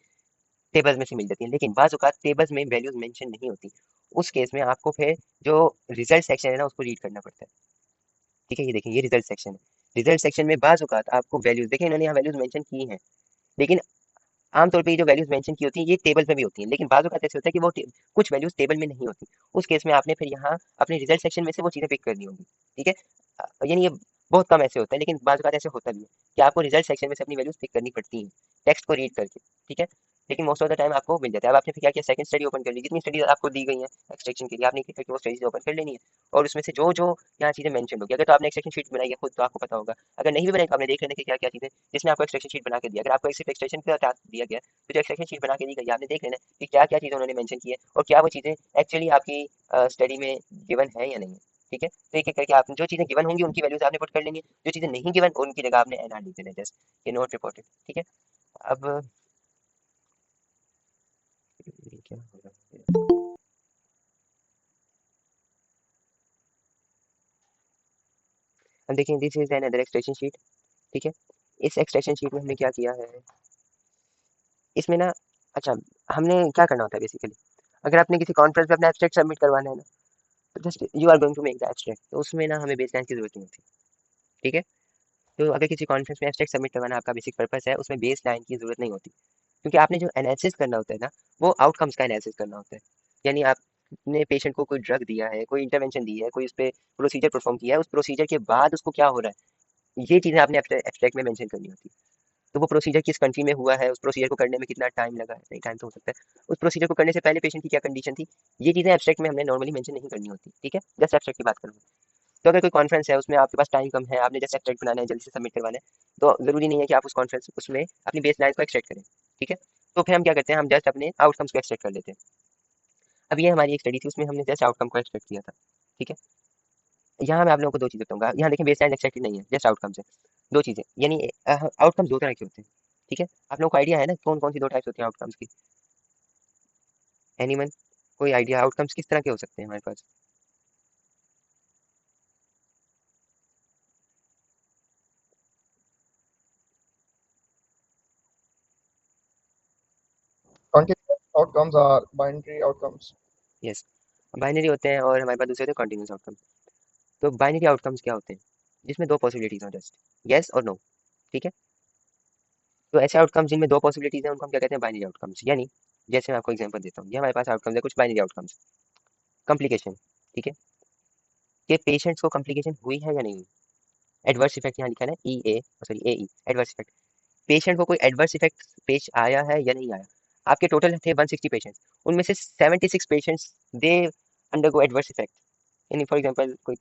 टेबल्स में से मिल जाती है। लेकिन बाज़ औक़ात टेबल्स में वैल्यूज मेंशन नहीं होती, उस केस में आपको फिर जो रिजल्ट सेक्शन है ना उसको रीड करना पड़ता है, ठीक है। ये देखिए, ये रिजल्ट सेक्शन है। रिजल्ट सेक्शन में बाज़ औक़ात आपको वैल्यूज, देखिए इन्होंने यहाँ वैल्यूज मेंशन की हैं, लेकिन आमतौर पे ये जो वैल्यूज मेंशन की होती हैं ये टेबल्स में भी होती हैं, लेकिन बाज़ औक़ात ऐसे होता है कि कुछ वैल्यूज टेबल में नहीं होती। उस केस में आपने फिर यहाँ अपने रिजल्ट सेक्शन में से वो चीज़ें पिक करनी होंगी, ठीक है। यानी ये बहुत कम ऐसे होता है, लेकिन बाज़ औक़ात ऐसे होता भी है कि आपको रिजल्ट सेक्शन में से अपनी वैल्यूज पिक करनी पड़ती हैं, टेक्स्ट को रीड करके, ठीक है। लेकिन मोस्ट ऑफ द टाइम आपको मिल जाता है। अब आपने फिर क्या किया, सेकंड स्टडी ओपन कर ली, जितनी स्टडीज आपको दी गई हैं एक्सट्रैक्शन के लिए, आपने क्या किया, वो स्टडीज ओपन कर लेनी है और उसमें से जो जो यहाँ चीज़ें मेंशन होगी। अगर तो आपने एक्सट्रैक्शन शीट बनाई है खुद तो आपको पता होगा, अगर नहीं भी बनाई तो आपने देख लेना कि क्या क्या चीज़ें जिसने आपको एक्सट्रैक्शन शीट बना के दिया। अगर आपको सिर्फ एक्सट्रैक्शन का टास्क दिया गया तो जो एक्सट्रैक्शन शीट बना के दी गई आपने देख लेना कि क्या क्या चीज़ें उन्होंने मेंशन की है और क्या वो चीज़ें एक्चुअली आपकी स्टडी में गिवन है या नहीं है, ठीक है। तो एक एक करके आप जो चीज़ें गिवन होंगी उनकी वैल्यूज आपने पुट कर लेंगे, जो चीज़ें नहीं गिवन उनकी जगह आपने एनआर लिख देना, जस्ट ये नोट रिपोर्टेड, ठीक है। अब ये क्या हो रहा है? अब देखिए, this is an other extraction sheet, ठीक है। इस एक्सट्रैक्शन शीट में हमने क्या किया है, इसमें ना, अच्छा, हमने क्या करना होता है बेसिकली, अगर आपने किसी कॉन्फ्रेंस में अपना एब्स्ट्रैक्ट सबमिट करवाना है ना, तो just you are going to make the abstract, तो उसमें ना हमें बेसलाइन की जरूरत नहीं होती, ठीक है। तो अगर किसी कॉन्फ्रेंस में एब्स्ट्रैक्ट सबमिट करवाना आपका बेसिक पर्पस है, उसमें बेसलाइन की जरूरत नहीं होती, क्योंकि आपने जो एनालिसिस करना होता है ना, वो आउटकम्स का एनालिसिस करना होता है। यानी आपने पेशेंट को कोई ड्रग दिया है, कोई इंटरवेंशन दी है, कोई उस पर प्रोसीजर परफॉर्म किया है, उस प्रोसीजर के बाद उसको क्या हो रहा है, ये चीज़ें आपने एब्स्ट्रैक्ट में मेंशन करनी होती है। तो वो प्रोसीजर किस कंट्री में हुआ है, उस प्रोसीजर को करने में कितना टाइम लगा है, नहीं टाइम तो हो सकता है, उस प्रोसीजर को करने से पहले पेशेंट की क्या कंडीशन थी, ये चीज़ें एब्स्ट्रैक्ट में हमने नॉर्मली मेंशन नहीं करनी होती, ठीक है। जस्ट एब्स्ट्रैक्ट की बात करूँ तो अगर कोई कॉन्फ्रेंस है उसमें आपके पास टाइम कम है, आपने जस्ट एब्स्ट्रैक्ट बनाना है, जल्दी से सबमिट करवाना है, तो जरूरी नहीं है कि आप उस कॉन्फ्रेंस उसमें अपनी बेस लाइन को एक्सट्रैक्ट करें, ठीक है। तो फिर हम क्या करते हैं, हम जस्ट अपने आउटकम्स को एक्सट्रैक्ट कर लेते हैं। अब ये हमारी एक स्टडी थी, उसमें हमने जस्ट आउटकम को एक्सट्रैक्ट किया था, ठीक है। यहाँ मैं आप लोगों को दो चीज़ें बताऊंगा, यहाँ देखिए बेस लाइन एक्सट्रैक्टेड नहीं है, जस्ट आउटकम्स है। दो चीज़ें, यानी आउटकम्स दो तरह के होते हैं, ठीक है। आप लोगों को आइडिया है ना कौन कौन सी दो टाइप्स होती हैं आउटकम्स की, एनीवन, कोई आइडिया आउटकम्स किस तरह के हो सकते हैं हमारे पास। Continuous outcomes are binary outcomes. Yes, binary होते हैं और हमारे पास दूसरे होते हैं कॉन्टिन्यूस आउटकम्स। तो बाइनरी आउटकम्स क्या होते हैं, जिसमें दो पॉसिबिलिटीज हो, जस्ट यस और नो, ठीक है। तो ऐसे आउटकम्स जिनमें दो पॉसिबिलिटीज हैं उनको हम क्या कहते हैं, बाइनरी आउटकम्स। यानी जैसे मैं आपको एग्जांपल देता हूँ, ये हमारे पास आउटकम्स है कुछ बाइनरी आउटकम्स। कॉम्प्लिकेशन, ठीक है, कि पेशेंट्स को कॉम्प्लिकेशन हुई है या नहीं हुई। एडवर्स इफेक्ट यहाँ लिखा है ना, ई ए सॉरी ए ई, एडवर्स इफेक्ट, पेशेंट को कोई एडवर्स इफेक्ट पेश आया है या नहीं आया। आपके टोटल थे 160 पेशेंट्स, उनमें से 76 patients they undergo adverse effect, यानी फॉर एग्जांपल कोई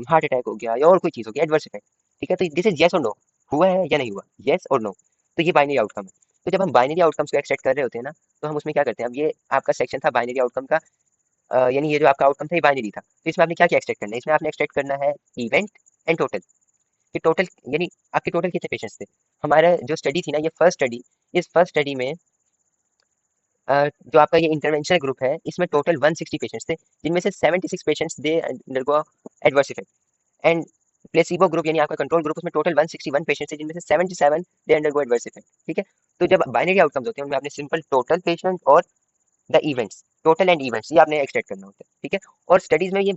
हार्ट अटैक हो गया या और कोई चीज़ हो गई एडवर्स इफेक्ट, ठीक है। तो दिस इज येस और नो, हुआ है या नहीं हुआ, येस और नो। तो ये बाइनरी आउटकम है। तो जब हम बाइनरी आउटकम्स को एक्सट्रैक्ट कर रहे होते हैं ना, तो हम उसमें क्या करते हैं, अब ये आपका सेक्शन था बाइनरी आउटकम का, यानी ये जो आपका आउटकम था ये बाइनरी था, तो इसमें आपने क्या क्या एक्सट्रैक्ट करना है, इसमें आपने एक्सट्रैक्ट करना है इवेंट एंड टोटल, कि टोटल यानी आपके टोटल कितने पेशेंट्स थे। हमारा जो स्टडी थी ना, ये फर्स्ट स्टडी, इस फर्स्ट स्टडी में जो आपका ये इंटरवेंशनल ग्रुप है इसमें टोटल 160 पेशेंट्स थे, जिनमें से 76 patients they undergo adverse effect. And placebo group यानी आपका कंट्रोल ग्रुप, उसमें टोटल 161 पेशेंट्स थे, जिनमें से 77 दे अंडरगो एडवर्स इफेक्ट, ठीक है। तो जब बाइनरी आउटकम्स होते हैं उनमें आपने सिंपल टोटल पेशेंट और the events, total and events, ये आपने एक्सट्रैक्ट करना होता है, ठीक है। और स्टडीज में ये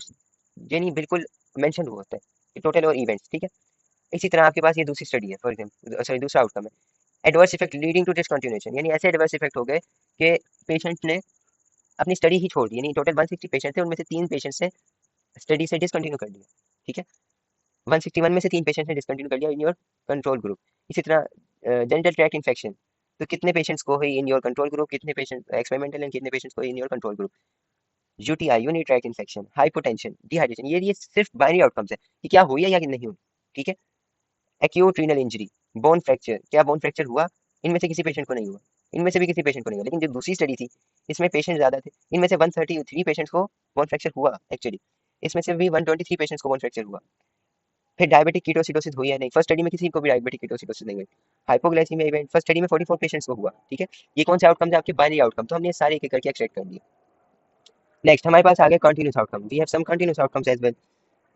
यानी बिल्कुल मेंशन हुआ होता है टोटल और इवेंट्स, ठीक है। इसी तरह आपके पास ये दूसरी स्टडी है, फॉर एग्जाम्पल सॉरी दूसरा आउटकम है adverse effect leading to discontinuation, यानी ऐसे एडवर्स इफेक्ट हो गए कि पेशेंट ने अपनी स्टडी ही छोड़ दी, यानी टोटल 160 पेशेंट थे, उनमें से 3 पेशेंट्स ने स्टडी से डिसकंटिन्यू कर दिया, ठीक है। 161 में से 3 पेशेंट्स ने डिसकंटिन्यू कर दिया इन योर कंट्रोल ग्रुप। इसी तरह जेनिटल ट्रैक्ट इन्फेक्शन, तो कितने पेशेंट्स को हुई इन योर कंट्रोल ग्रुप, कितने पेशेंट एक्सपेरिमेंटल एंड कितने पेशेंट्स को in your control group. UTI unit tract infection, hypotension, dehydration, ये सिर्फ बाइनरी आउटकम्स है कि क्या हुई है या नहीं हुई, ठीक है। Acute renal injury, bone fracture, क्या बोन फ्रैक्चर हुआ, इनमें से किसी पेशेंट को नहीं हुआ, इनमें से भी किसी पेशेंट को नहीं हुआ। लेकिन जो दूसरी स्टडी थी इसमें पेशेंट ज्यादा थे, इनमें से 133 पेशेंट्स को बोन फ्रैक्चर हुआ एक्चुअली, इसमें से भी 123 पेशेंट्स को बोन फ्रैक्चर हुआ। फिर डायबिटिक कीटोसिडोसिस हुई या नहीं, फर्स्ट स्टडी में किसी को भी डायबिटिक कीटोसिडोसिस नहीं हुई। हाइपोग्लाइसीमिया इवेंट फर्स्ट स्टडी में 44 पेशेंट्स को हुआ, ठीक है। ये कौन से आउटकम थे आपके, बाइनरी आउटकम, तो हमने ये सारे एक एक करके एक्सट्रैक्ट कर लिए। नेक्स्ट हमारे पास आ गया continuous outcome, we have some continuous outcomes as well.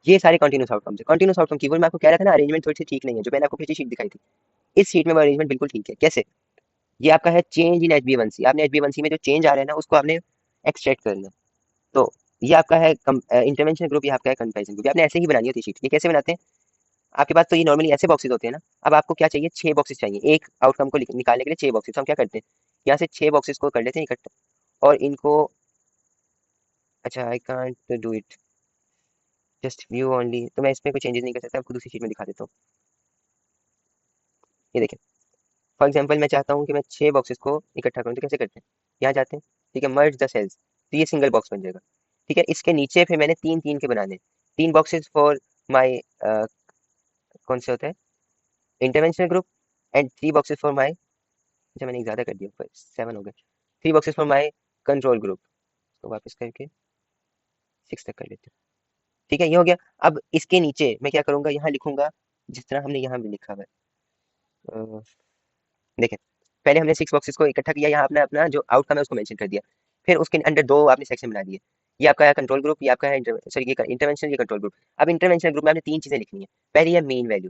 ये सारे कंटिन्यूस आउटकम्स है। कंटिन्यूस आउटकम की वो मैं आपको कह रहा था ना, अरेंजमेंट थोड़ी सी ठीक नहीं है, जो मैंने आपको पिछली शीट दिखाई थी, इस शीट में वो अरेंजमेंट बिल्कुल ठीक है। कैसे, ये आपका है चेंज इन HbA1c, आपने HbA1c में जो चेंज आ रहा है ना उसको आपने एक्सट्रैक्ट करना है। तो ये आपका है इंटरवेंशन ग्रुप, ये आपका है कंपैरिजन ग्रुप। आपने ऐसे ही बनानी होती है शीट। ये कैसे बनाते हैं, आपके पास तो ये नॉर्मली ऐसे बॉक्सेस होते हैं ना, अब आपको क्या चाहिए, 6 बॉक्सेस चाहिए एक आउटकम को निकालने के लिए। 6 बॉक्सेस, तो हम क्या करते हैं, यहाँ से 6 बॉक्सेस को कर लेते हैं इकट्ठा, और इनको, अच्छा I can't do it, just view only, तो मैं इसमें कोई चेंजेस नहीं कर सकता, आपको दूसरी शीट में दिखा देता हूँ। ये देखें, फॉर एग्जाम्पल मैं चाहता हूँ कि मैं 6 बॉक्सेस को इकट्ठा करूँ, तो कैसे करते हैं, यहाँ जाते हैं, ठीक है, मर्ज द सेल्स, तो ये सिंगल बॉक्स बन जाएगा, ठीक है। इसके नीचे फिर मैंने तीन तीन के बनाने, 3 बॉक्सेस फॉर माई, कौन से होते हैं, interventional group, and 3 boxes for my, अच्छा मैंने एक ज़्यादा कर दिया, 7 हो गए, 3 boxes for my control group, तो वापस करके 6 तक कर लेते हैं, ठीक है, ये हो गया। अब इसके नीचे मैं क्या करूंगा, यहाँ लिखूंगा जिस तरह हमने यहाँ भी लिखा हुआ है। देखें, पहले हमने 6 बॉक्सेस को इकट्ठा किया, यहाँ अपना अपना जो आउटकम है उसको मेंशन कर दिया, फिर उसके अंडर दो आपने सेक्शन बना दिए। ये आपका है कंट्रोल ग्रुप, ये आपका है सॉरी ये इंटरवेंशन, ये कंट्रोल ग्रुप। अब इंटरवेंशन ग्रुप में आपने 3 चीजें लिखनी है। पहली है मीन वैल्यू,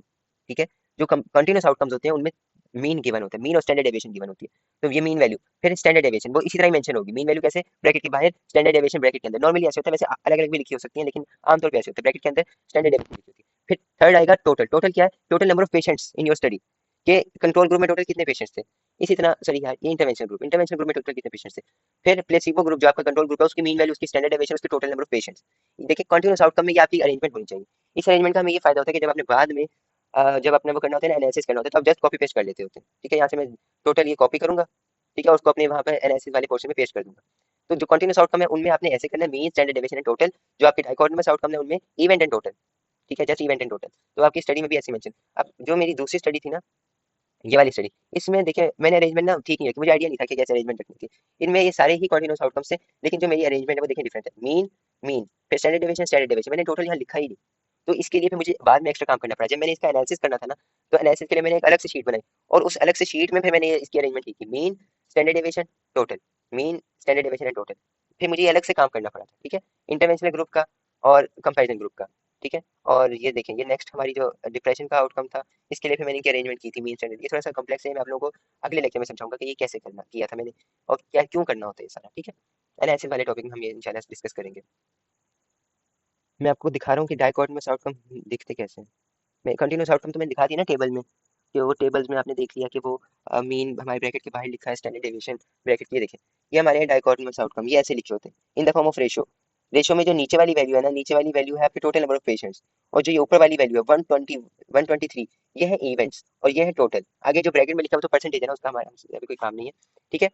ठीक है, जो कंटिन्यूस आउटकम्स होते हैं उनमें मीन गिवन होता है, मीन और स्टैंडर्ड डेविएशन गिवन होती है, तो ये मीन वैल्यू। फिर स्टैंडर्ड डेविएशन वो इसी तरह ही मेंशन होगी, मीन वैल्यू कैसे, ब्रैकेट के बाहर, स्टैंडर्ड डेविएशन ब्रैकेट के अंदर। नॉर्मली ऐसे होता है, वैसे अलग अलग भी लिखी हो सकती है, लेकिन आमतौर पर ऐसे होता है, ब्रैकेट के अंदर स्टैंडर्ड डेविएशन लिखी होती है। फिर थर्ड आएगा टोटल, टोटल क्या है, total number of patients in your study, के कंट्रोल ग्रुप में टोटल कितने पेशेंट्स थे। इसी तरह सॉरी यार, ये इंटरवेंशन ग्रुप, इंटरवेंशन ग्रुप में टोटल कितने पेशेंट्स थे। फिर प्लेसिबो ग्रुप जो आपका कंट्रोल ग्रुप है, उसकी मीन वैल्यू, उसकी स्टैंडर्ड डेविएशन, उसके टोटल नंबर ऑफ पेशेंट्स। देखिए कंटिन्यूस आउटकम में ये आपकी अरेंजमेंट होनी चाहिए। इस अरेंजमेंट का हमें ये फायदा होता है कि जब आपने बाद में जब अपने वो करना होता है ना, एनालिसिस करना होता है, तो आप जस्ट कॉपी पेस्ट कर लेते होते हैं, ठीक है। यहाँ से मैं टोटल ये कॉपी करूंगा, ठीक है, उसको अपने वहाँ पर एनालिसिस वाले पोर्शन में पेस्ट कर दूंगा। तो जो कंटिन्यूस आउटकम है उनमें आपने ऐसे करना है, mean, standard deviation and total. जो आपके डाइकोटोमस आउटकम है उनमें इवेंट एंड टोटल, ठीक है, जस्ट इवेंट एंड टोटल। तो आपकी स्टडी में भी ऐसे मेंशन। अब जो मेरी दूसरी स्टडी थी ना, ये वाली स्टडी, इसमें देखिए मैंने अरेंजमेंट ना ठीक नहीं रखी, मुझे आइडिया नहीं था कि कैसे अरेंजमेंट रखनी थी। इनमें ये सारे ही कंटीन्यूअस आउटकम्स थे, लेकिन जो मेरी अरेंजमेंट है वो देखिए डिफरेंट है। मीन, मीन, फिर स्टैंडर्ड डेविएशन, स्टैंडर्ड डेविएशन, मैंने टोटल यहाँ लिखा ही नहीं। तो इसके लिए फिर मुझे बाद में एक्स्ट्रा काम करना पड़ा। जब मैंने इसका एनालिसिस करना था ना, तो एनालिसिस के लिए मैंने एक अलग से शीट बनाई, और उस अलग से शीट में फिर मैंने इसकी अरेंजमेंट की थी, mean, standard deviation, total, mean, standard deviation and total. फिर मुझे ये अलग से काम करना पड़ा था, ठीक है, इंटरवेंशनल ग्रुप का और कंपेरिजन ग्रुप का, ठीक है। और ये देखें, ये नेक्स्ट हमारी जो डिप्रेशन का आउटकम था, इसके लिए फिर मैंने इनकी अरेंजमेंट की थी, मीन, स्टैंडर्ड। ये थोड़ा सा कॉम्प्लेक्स है, मैं आप लोगों को अगले लेक्चर में समझाऊंगा कि ये कैसे करना किया था मैंने, और क्या क्यों करना होता है ये सारा, ठीक है। एनालिसिस वाले टॉपिक में हम ये इंशाल्लाह डिस्कस करेंगे। मैं आपको दिखा रहा हूँ कि डाइकोटोमस आउटकम दिखते कैसे हैं। मैं कंटीन्यूअस आउटकम तो मैंने दिखा दिया ना टेबल में, कि वो टेबल्स में आपने देख लिया कि वो मीन हमारे ब्रैकेट के बाहर लिखा है, स्टैंडर्ड डेविएशन ब्रैकेट, ये देखें, ये हमारे डाइकोटोमस आउटकम, ये ऐसे लिखे होते हैं in the form of ratio. Ratio में जो नीचे वाली वैल्यू है ना, नीचे वाली वैल्यू है आपके टोटल नंबर ऑफ पेशेंट्स, और जो ये ऊपर वाली वैल्यू है 120, 123, ये है इवेंट्स, और ये है टोटल। आगे जो ब्रैकेट में लिखा है वो तो परसेंटेज है ना, उसका हमारा हमसे अभी कोई काम नहीं है, ठीक है।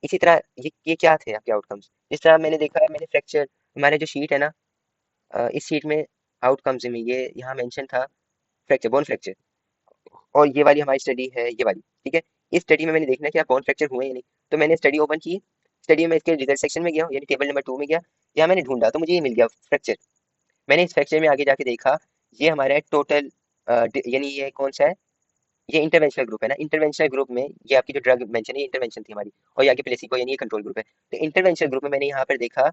इसी तरह ये क्या थे आपके आउटकम्स, जिस तरह मैंने देखा है, मैंने फ्रैक्चर, हमारे जो शीट है ना, इस शीट में आउटकम्स में ये यहाँ मेंशन था फ्रैक्चर, बोन फ्रैक्चर, और ये वाली हमारी स्टडी है ये वाली, ठीक है। इस स्टडी में मैंने देखना है कि आप बोन फ्रैक्चर हुए या नहीं, तो मैंने स्टडी ओपन की, स्टडी में इसके रिजल्ट सेक्शन में गया, यानी टेबल नंबर 2 में गया, यहाँ मैंने ढूंढा तो मुझे ये मिल गया फ्रैक्चर। मैंने इस फ्रैक्चर में आगे जाके देखा, ये हमारा है टोटल, यानी ये कौन सा है, ये इंटरवेंशनल ग्रुप है ना, इंटरवेंशनल ग्रुप में ये आपकी जो ड्रग मेंशन है, ये इंटरवेंशन थी हमारी, और ये आगे प्लेसिबो यानी ये कंट्रोल ग्रुप है। तो इंटरवेंशनल ग्रुप में मैंने यहाँ पर देखा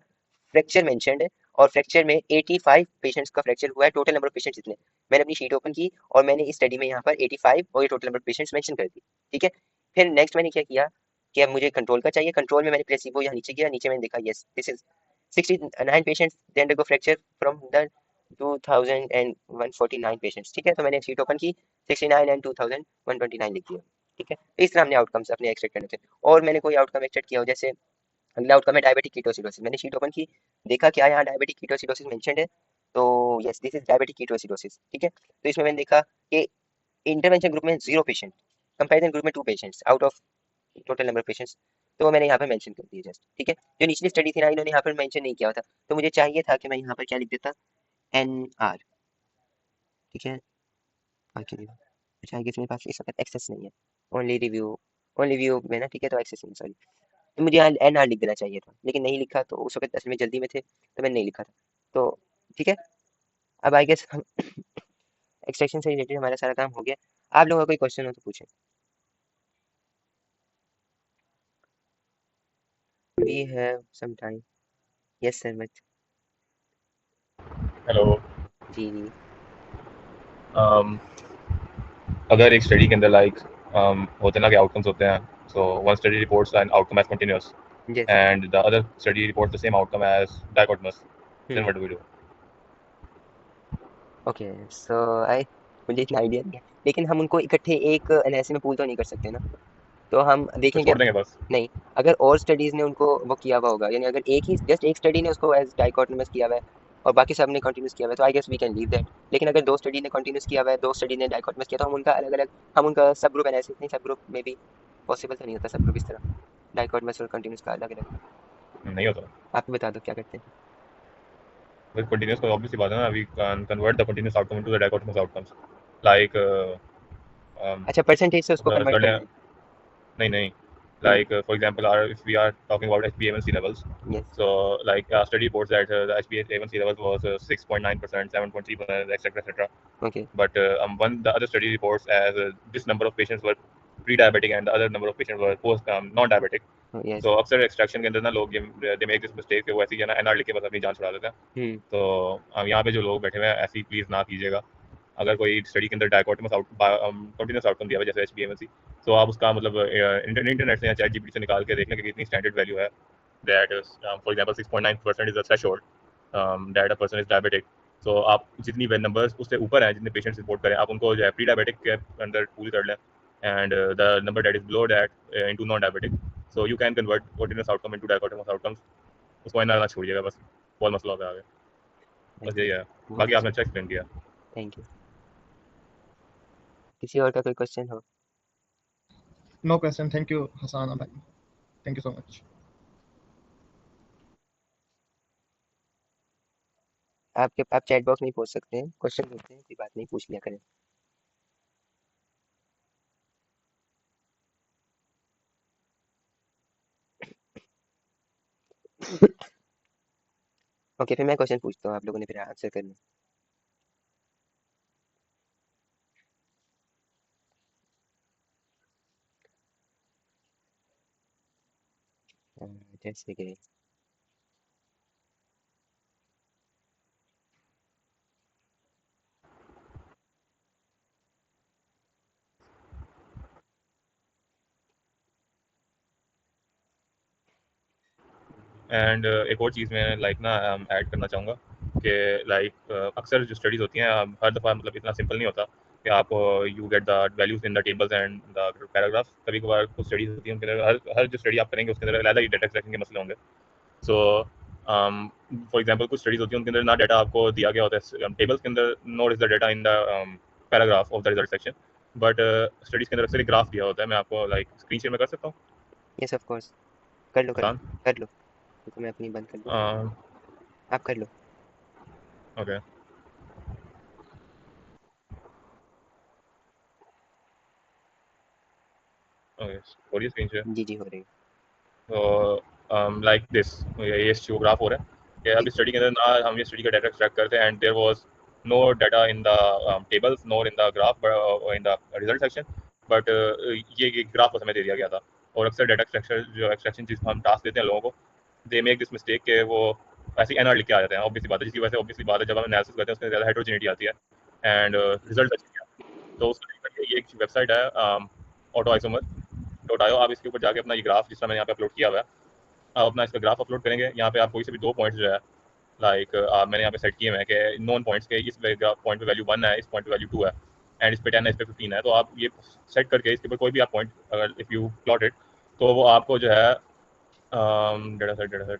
फ्रैक्चर मेंशनड है, और फ्रैक्चर में 85 पेशेंट्स का फ्रैक्चर हुआ है, टोटल नंबर ऑफ पेशेंट्स इतने। मैंने अपनी शीट ओपन की, और मैंने इस स्टडी में यहाँ पर 85 और ये total number of patients mention कर दी, ठीक है। फिर नेक्स्ट मैंने क्या किया, कि अब मुझे कंट्रोल का चाहिए, कंट्रोल में मैंने प्लेसिबो यहाँ नीचे किया, नीचे मैंने देखा yes this is 69 patients they undergo fracture from the 2149 patients, ठीक है। तो मैंने शीट ओपन की, 69 एंड 2129 लिख दिया, ठीक है। तो इस तरह हमने आउटकम्स अपने एक्सट्रैक्ट करने थे। और मैंने कोई आउटकम एक्सट्रैक्ट किया हो, जैसे अगला आउटकम है डायबिटिक कीटोसिडोसिस, मैंने शीट ओपन की, देखा क्या यहाँ डायबिटिक कीटोसिडोसिस मेंशन्ड है, तो यस दिस इज डायबिटिक कीटोसिडोसिस, ठीक है। तो इसमें मैंने देखा कि इंटरवेंशन ग्रुप में 0 पेशेंट, कंपेरिजन ग्रुप में 2 patients out of total number of patients, तो वो मैंने यहाँ पर मेंशन कर दिया जस्ट, ठीक है। जो निचली स्टडी थी ना, इन्होंने यहाँ पर मेंशन नहीं किया था, तो मुझे चाहिए था कि मैं यहाँ पर क्या लिख देता, NR, ठीक है, बाकी नहीं। अच्छा आई गेस मेरे पास इस वक्त एक्सेस नहीं है, ओनली रिव्यू, ओनली व्यू में ना, ठीक है, तो एक्सेस नहीं, सॉरी। तो मुझे यहाँ NR लिख देना चाहिए था, लेकिन नहीं लिखा, तो उस वक्त असल में जल्दी में थे, तो मैंने नहीं लिखा था, तो ठीक है। अब आई गेस हम एक्सट्रैक्शन से रिलेटेड हमारा सारा काम हो गया। आप लोगों का कोई क्वेश्चन हो तो पूछें। We have some time. Yes sir much. Hello. जी जी। um, अगर एक स्टडी के अंदर होते ना कि आउटकम्स होते हैं, so one study reports an outcome as continuous yes. and the other study reports the same outcome as dichotomous, then hmm. what do we do? Okay so I मुझे इतना आइडिया नहीं है, लेकिन हम उनको इकट्ठे एक एनालिसिस में पूल तो नहीं कर सकते ना। तो हम तो देखेंगे। छोड़ देंगे बस। नहीं, अगर और स्टडीज ने उनको वो किया हुआ होगा, यानी अगर एक ही जस्ट एक स्टडी ने उसको एज डाइकोटोमस किया हुआ है और बाकी सब ने कंटिन्यूस किया हुआ है, तो I guess we can leave that. लेकिन अगर दो स्टडी ने कंटिन्यूस किया हुआ है, दो स्टडी ने डाइकोटोमस किया, तो हम उनका अलग अलग, हम उनका सब ग्रुप एनालिसिस नहीं, सब ग्रुप में भी पॉसिबल तो नहीं होता सब ग्रुप इस तरह डाइकोटोमस और कंटिन्यूस का अलग अलग। नहीं होता। आप ही बता दो क्या करते हैं। with continuous तो obviously बात है ना, we can convert the continuous outcome into the dichotomous outcomes like अच्छा, परसेंटेज से उसको कन्वर्ट कर कर लें। दें। नहीं नहीं, हम्म। like for example if we are talking about HbA1c levels, yes. so like study reports that the HbA1c levels was 6.9%, 7.3%, etc etc. Okay. But one the other study reports as this number of patients were pre-diabetic and the other number of patients were post non-diabetic. Yes. तो अक्सर extraction के अंदर ना लोग they make this mistake कि वो ऐसे ही है ना एनआर लिख के बस अपनी जान छुड़ा देते हैं। हम्म। तो यहाँ पे जो लोग बैठे हुए हैं ऐसी प्लीज़ ना कीजिएगा। अगर कोई स्टडी के अंदर डायकोटमस आउट कंटिन्यूस आउटकम दिया हुआ जैसे HbA1c, तो आप उसका मतलब इंटरनेट से या चैट जीपीटी से निकाल के देख लें कि कितनी स्टैंडर्ड वैल्यू है। That is for example 6.9% is the threshold that a person is diabetic. तो आप जितनी वेल नंबर्स उससे ऊपर हैं, जितने पेशेंट्स रिपोर्ट करें, आप उनको जो है प्री डायबिटिक के अंदर पूल कर लें and the number that is below that into non diabetic, so you can convert continuous outcome into dichotomous outcomes. उसको इतना ना छोड़िएगा बस, बहुत मसला होता है आगे। बस थैंक यू यही सर, है। बहुत बाकी आपने अच्छा। अच्छा एक्सप्लेन किया। Thank you. किसी और का कोई क्वेश्चन हो? No question. Thank you, Hassan. Thank you so much. आप चैट बॉक्स में पूछ सकते हैं, क्वेश्चन पूछते हैं, कोई बात नहीं, पूछ लिया करें। ओके, फिर मैं क्वेश्चन पूछता हूँ, आप लोगों ने फिर आंसर करना। जैसे कि एंड एक और चीज़ मैं ना ऐड करना चाहूँगा कि अक्सर जो स्टडीज़ होती हैं हर दफ़ा मतलब इतना सिंपल नहीं होता कि आप you get the values in the tables and the paragraphs. कभी कभार कुछ स्टडीज़ होती हैं उनके अंदर हर जो स्टडी आप करेंगे उसके अंदर अलग ही डेटा एक्सट्रैक्शन के मसले होंगे। सो फॉर एग्जांपल कुछ स्टडीज़ होती हैं उनके अंदर ना डेटा आपको दिया गया होता है टेबल्स के अंदर, note is the data in the paragraph of the result section, but studies के अंदर अक्सर एक ग्राफ दिया होता है। मैं आपको स्क्रीन शेयर में कर सकता हूँ यस ऑफ कोर्स, कर लो कर लो। आसान। कर लो, तो मैं अपनी बंद कर दूँ। आप कर लो। ओके ओके, हो रही है स्क्रीन शेयर? जी जी, हो रही है। तो लाइक दिस, ये शो ग्राफ हो रहा है कि जी। अब इस स्टडी के अंदर ना हम ये स्टडी का डाटा एक्सट्रैक्ट करते हैं and there was no data in the tables nor in the graph in the result section, but ये ग्राफ को हमें दे दिया गया था। और अक्सर डाटा एक्सट्रैक्शन जो एक्सट्रैक्शन जिस हम टास्क देते हैं लोगों को, दे मेक दिस मिस्टेक कि वो ऐसे एनआर लिख के आ जाते हैं। ऑब्वियसली बात है, जिसकी वजह से ऑब्वियसली बात है जब हम एनालिसिस करते हैं उसमें ज़्यादा हेट्रोजेनिटी आती है एंड रिजल्ट अच्छी नहीं आता। तो उसके लिए ये एक वेबसाइट है ऑटो आइसोमर डॉट आयो। आप इसके ऊपर जाके अपना ये ग्राफ जिस तरह मैंने यहाँ पे अपलोड किया हुआ है, आप अपना इसका ग्राफ अपलोड करेंगे। यहाँ पे आप कोई से भी दो पॉइंट्स जो है मैंने यहाँ पे सेट किए हुए हैं कि नॉन पॉइंट्स के इस पॉइंट पे वैल्यू 1 है, इस पॉइंट पे वैल्यू 2 है एंड इस पे 10 है, इस पे 15 है। तो आप ये सेट करके इसके ऊपर कोई भी आप पॉइंट अगर इफ़ यू प्लॉट इट, तो वो आपको जो है डेटा सेट,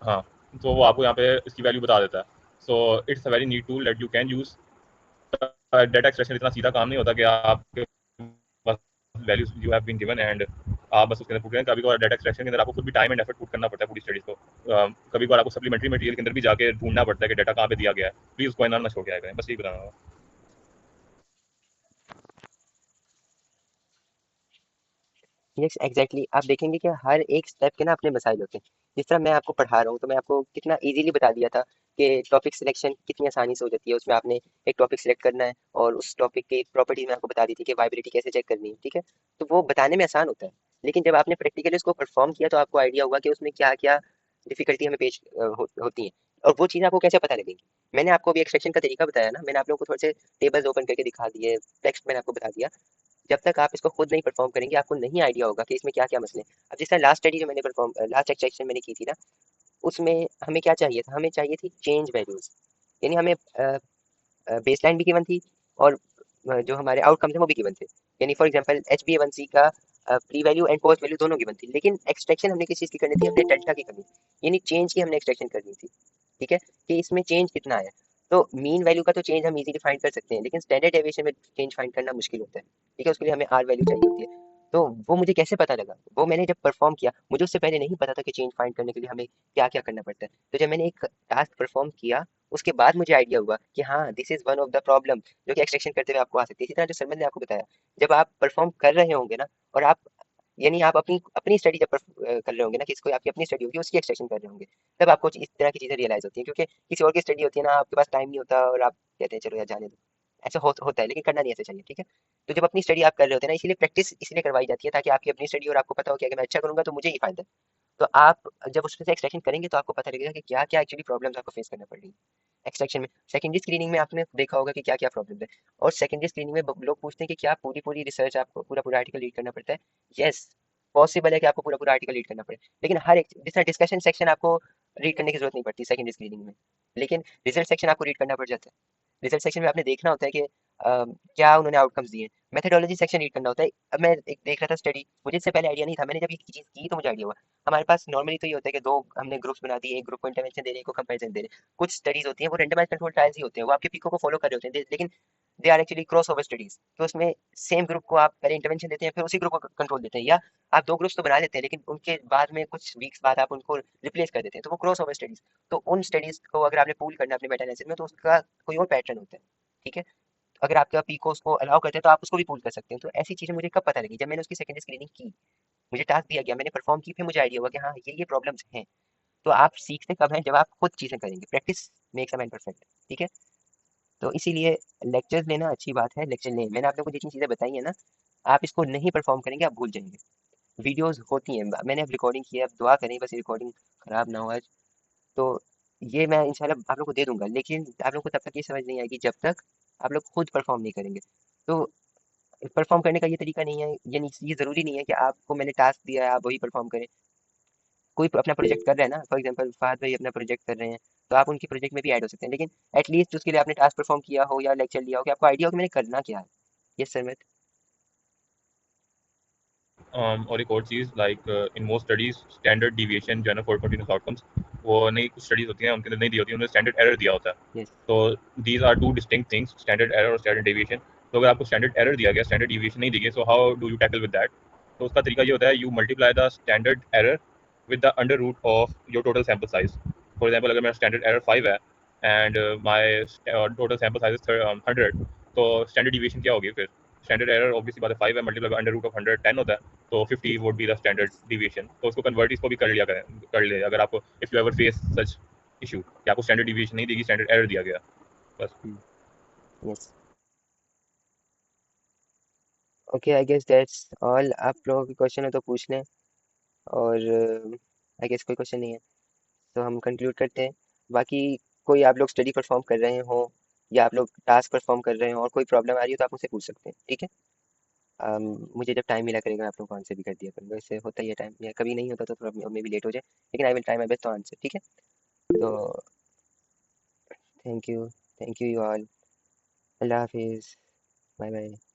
हाँ, तो वो आपको यहाँ पे इसकी वैल्यू बता देता है। So it's a very neat tool that you can use. Data extraction इतना सीधा काम नहीं होता कि आपके पास values you have been given and आप बस उसके अंदर पुट करें। कभी कभार डेटा एक्सट्रैक्शन के अंदर आपको खुद भी टाइम एंड एफर्ट पुट करना पड़ता है पूरी स्टडीज को। कभी कभार आपको सप्लीमेंट्री मटेरियल के अंदर भी जाके ढूंढना पड़ता है कि डेटा कहाँ पे दिया गया है। प्लीज उसको ना छोड़ के आया करें, बस यही बताना होगा। यस एग्जैक्टली, आप देखेंगे कि हर एक स्टेप के ना अपने मसाइल होते हैं। जिस तरह मैं आपको पढ़ा रहा हूँ, तो मैं आपको कितना इजीली बता दिया था कि टॉपिक सिलेक्शन कितनी आसानी से हो जाती है। उसमें आपने एक टॉपिक सिलेक्ट करना है और उस टॉपिक की प्रॉपर्टी मैं आपको बता दी थी कि वाइबिलिटी कैसे चेक करनी है, ठीक है। तो वो बताने में आसान होता है, लेकिन जब आपने प्रैक्टिकली उसको परफॉर्म किया तो आपको आइडिया होगा कि उसमें क्या क्या डिफिकल्टी हमें पेश होती हैं, और वो चीज़ें आपको कैसे पता लगेंगी। मैंने आपको अभी एक्सट्रैक्शन का तरीका बताया ना, मैंने आप लोगों को थोड़े से टेबल्स ओपन करके दिखा दिए, टेक्स्ट मैंने आपको बता दिया। जब तक आप इसको खुद नहीं परफॉर्म करेंगे आपको नहीं आइडिया होगा कि इसमें क्या क्या मसले हैं। अब जिस तरह लास्ट स्टडी जो मैंने लास्ट एक्सट्रैक्शन मैंने की थी ना, उसमें हमें क्या चाहिए था, हमें चाहिए थी चेंज वैल्यूज, यानी हमें बेसलाइन भी गिवन थी और जो हमारे आउटकम्स हैं वो भी गिवन थे। यानी फॉर एग्जांपल HbA1c का pre value and post value दोनों गिवन थी, लेकिन एक्सट्रैक्शन हमने किस चीज़ की करनी थी, हमने डेल्टा की करनी थी, यानी चेंज की हमने एक्सट्रैक्शन करनी थी, ठीक है, कि इसमें चेंज कितना आया। तो मीन वैल्यू का तो चेंज हम इजीली फाइंड कर सकते हैं, लेकिन स्टैंडर्ड डेविएशन में चेंज फाइंड करना मुश्किल होता है, ठीक है, उसके लिए हमें आर वैल्यू चाहिए होती है। तो वो मुझे कैसे पता लगा, वो मैंने जब परफॉर्म किया, मुझे उससे पहले नहीं पता था कि चेंज फाइंड करने के लिए हमें क्या क्या करना पड़ता है। तो जब मैंने एक टास्क परफॉर्म किया उसके बाद मुझे आइडिया हुआ कि हाँ this is one of the problem जो कि एक्सट्रैक्शन करते हुए आपको आ सकती है। इसी तरह जो सरमन ने आपको बताया, जब आप परफॉर्म कर रहे होंगे ना, और आप यानी आप अपनी अपनी स्टडी जब कर रहे होंगे ना, किसी कोई आपकी अपनी स्टडी होगी उसकी एक्सट्रैक्शन कर रहे होंगे, तब आपको इस तरह की चीज़ें रियलाइज होती हैं, क्योंकि किसी और की स्टडी होती है ना, आपके पास टाइम नहीं होता और आप कहते हैं चलो यार जाने दो, ऐसा होता है, लेकिन करना नहीं ऐसा चाहिए, ठीक है। तो जब अपनी स्टडी आप कर रहे होते हैं ना, इसीलिए प्रैक्टिस इसलिए करवाई जाती है ताकि आपकी अपनी स्टडी और आपको पता हो कि अगर मैं अच्छा करूंगा तो मुझे ही फायदा है। तो आप जब उसमें से एक्सट्रैक्शन करेंगे तो आपको पता लगेगा कि क्या क्या एक्चुअली प्रॉब्लम्स आपको फेस करना पड़ रही है एक्सट्रैक्शन में। सेकेंडरी स्क्रीनिंग में आपने देखा होगा कि क्या क्या प्रॉब्लम है, और सेकेंडरी स्क्रीनिंग में लोग पूछते हैं कि क्या पूरी पूरी रिसर्च आपको पूरा पूरा आर्टिकल रीड करना पड़ता है। यस, पॉसिबल है कि आपको पूरा पूरा आर्टिकल रीड करना पड़े, लेकिन हर एक जैसा डिस्कशन सेक्शन आपको रीड करने की जरूरत नहीं पड़ती सेकेंडरी स्क्रीनिंग में, लेकिन रिजल्ट सेक्शन आपको रीड करना पड़ जाता है। रिजल्ट सेक्शन में आपने देखना होता है कि क्या उन्होंने आउटकम्स दिए। मेथडोलॉजी सेक्शन रीड करना होता है। अब मैं एक देख रहा था स्टडी, मुझे इससे पहले आइडिया नहीं था, मैंने जब ये चीज़ की तो मुझे आइडिया हुआ। हमारे पास नॉर्मली तो ये होता है कि दो हमने ग्रुप्स बना दिए, एक ग्रुप को इंटरवेंशन दे रहे हैं, एक को कंपैरिजन दे रहे हैं। कुछ स्टडीज होती हैं वो रेंडमाइज कंट्रोल ट्रायल्स ही होते हैं, वो आपके पीको को फॉलो कर रहे होते हैं, लेकिन they are actually cross over studies. तो उसमें सेम ग्रुप को आप पहले इंटरवेंशन देते हैं फिर उसी ग्रुप को कंट्रोल देते हैं, या आप दो ग्रुप्स तो बना लेते हैं लेकिन उनके बाद में कुछ वीक्स बाद आप उनको रिप्लेस कर देते हैं, तो वो क्रॉस ओवर स्टडीज। तो उन स्टडीज को अगर आपने पूल करना है अपने मेटा एनालिसिस में तो उसका कोई और पैटर्न होता है, ठीक है। अगर आपका पीको उसको अलाउ करते हैं तो आप उसको भी पूल कर सकते हैं। तो ऐसी चीजें मुझे कब पता लगी, जब मैंने उसकी सेकेंडरी स्क्रीनिंग की, मुझे टास्क दिया गया, मैंने परफॉर्म की, फिर मुझे आइडिया हुआ कि हाँ ये प्रॉब्लम्स हैं। तो आप सीखते कब हैं, जब आप खुद चीजें करेंगे, practice makes a man perfect, ठीक है। तो इसीलिए लेक्चर्स लेना अच्छी बात है, लेक्चर लें। मैंने आप लोगों को जितनी चीजें बताई है ना, आप इसको नहीं परफॉर्म करेंगे आप भूल जाएंगे। वीडियोस होती हैं, मैंने अब रिकॉर्डिंग की है, अब दुआ करें बस रिकॉर्डिंग खराब ना हो आज। तो ये मैं इंशाल्लाह आप लोग को दे दूंगा, लेकिन आप लोग को तब तक ये समझ नहीं आएगी जब तक आप लोग खुद परफॉर्म नहीं करेंगे। तो परफॉर्म करने का ये तरीका नहीं है, ये जरूरी नहीं है कि आपको मैंने टास्क दिया है आप वही परफॉर्म करें। कोई अपना प्रोजेक्ट कर रहा है ना, फॉर एग्जांपल फहद भाई अपना प्रोजेक्ट कर रहे हैं, तो आप उनकी प्रोजेक्ट में भी ऐड हो सकते हैं, लेकिन एटलीस्ट उसके लिए आपने टास्क परफॉर्म किया हो या लेक्चर लिया हो कि आपको आइडिया हो कि मैंने करना क्या है। Yes sir. और एक और चीज़ like in most studies standard deviation जो है ना फॉर कंटिन्यूस आउटकम्स, वो नई कुछ स्टडीज होती हैं उनके अंदर नहीं दी होती है, उन्होंने स्टैंडर्ड एरर दिया होता है। यस। तो these are two distinct things, standard error और स्टैंडर्ड डेविएशन। तो अगर आपको स्टैंडर्ड एरर दिया गया, स्टैंडर्ड डिविएशन नहीं दी गई, so how do you tackle with that. तो उसका तरीका ये होता है, you multiply the standard error with the under root of your total sample size. For example अगर मेरा स्टैंडर्ड एरर 5 है and my total sample size is 100, तो स्टैंडर्ड डिविएशन क्या होगी फिर। स्टैंडर्ड एरर ऑब्वियसली बात है 5 है, मल्टीप्लाई अंडर रूट ऑफ 100 10 होता है, तो 50 would be the standard deviation. तो उसको कन्वर्ट इसको भी कर लिया करें, कर ले अगर आपको if you ever face such issue कि आपको स्टैंडर्ड डिविएशन नहीं देगी, स्टैंडर्ड एरर दिया गया बस। Yes. Okay, I guess that's all. आप लोगों के क्वेश्चन है तो पूछ लें, और आई गेस कोई क्वेश्चन नहीं है तो हम कंक्लूड करते हैं। बाकी कोई आप लोग स्टडी परफॉर्म कर रहे हो या आप लोग टास्क परफॉर्म कर रहे हो और कोई प्रॉब्लम आ रही हो तो आप मुझसे पूछ सकते हैं, ठीक है। मुझे जब टाइम मिला करेगा मैं आप लोगों को आंसर भी कर दिया करूँगा, इससे होता ही है टाइम, या कभी नहीं होता तो थोड़ा मे भी लेट हो जाए, लेकिन I will try my best to answer, ठीक है। तो thank you, thank you all. अल्लाह हाफिज़। Bye bye.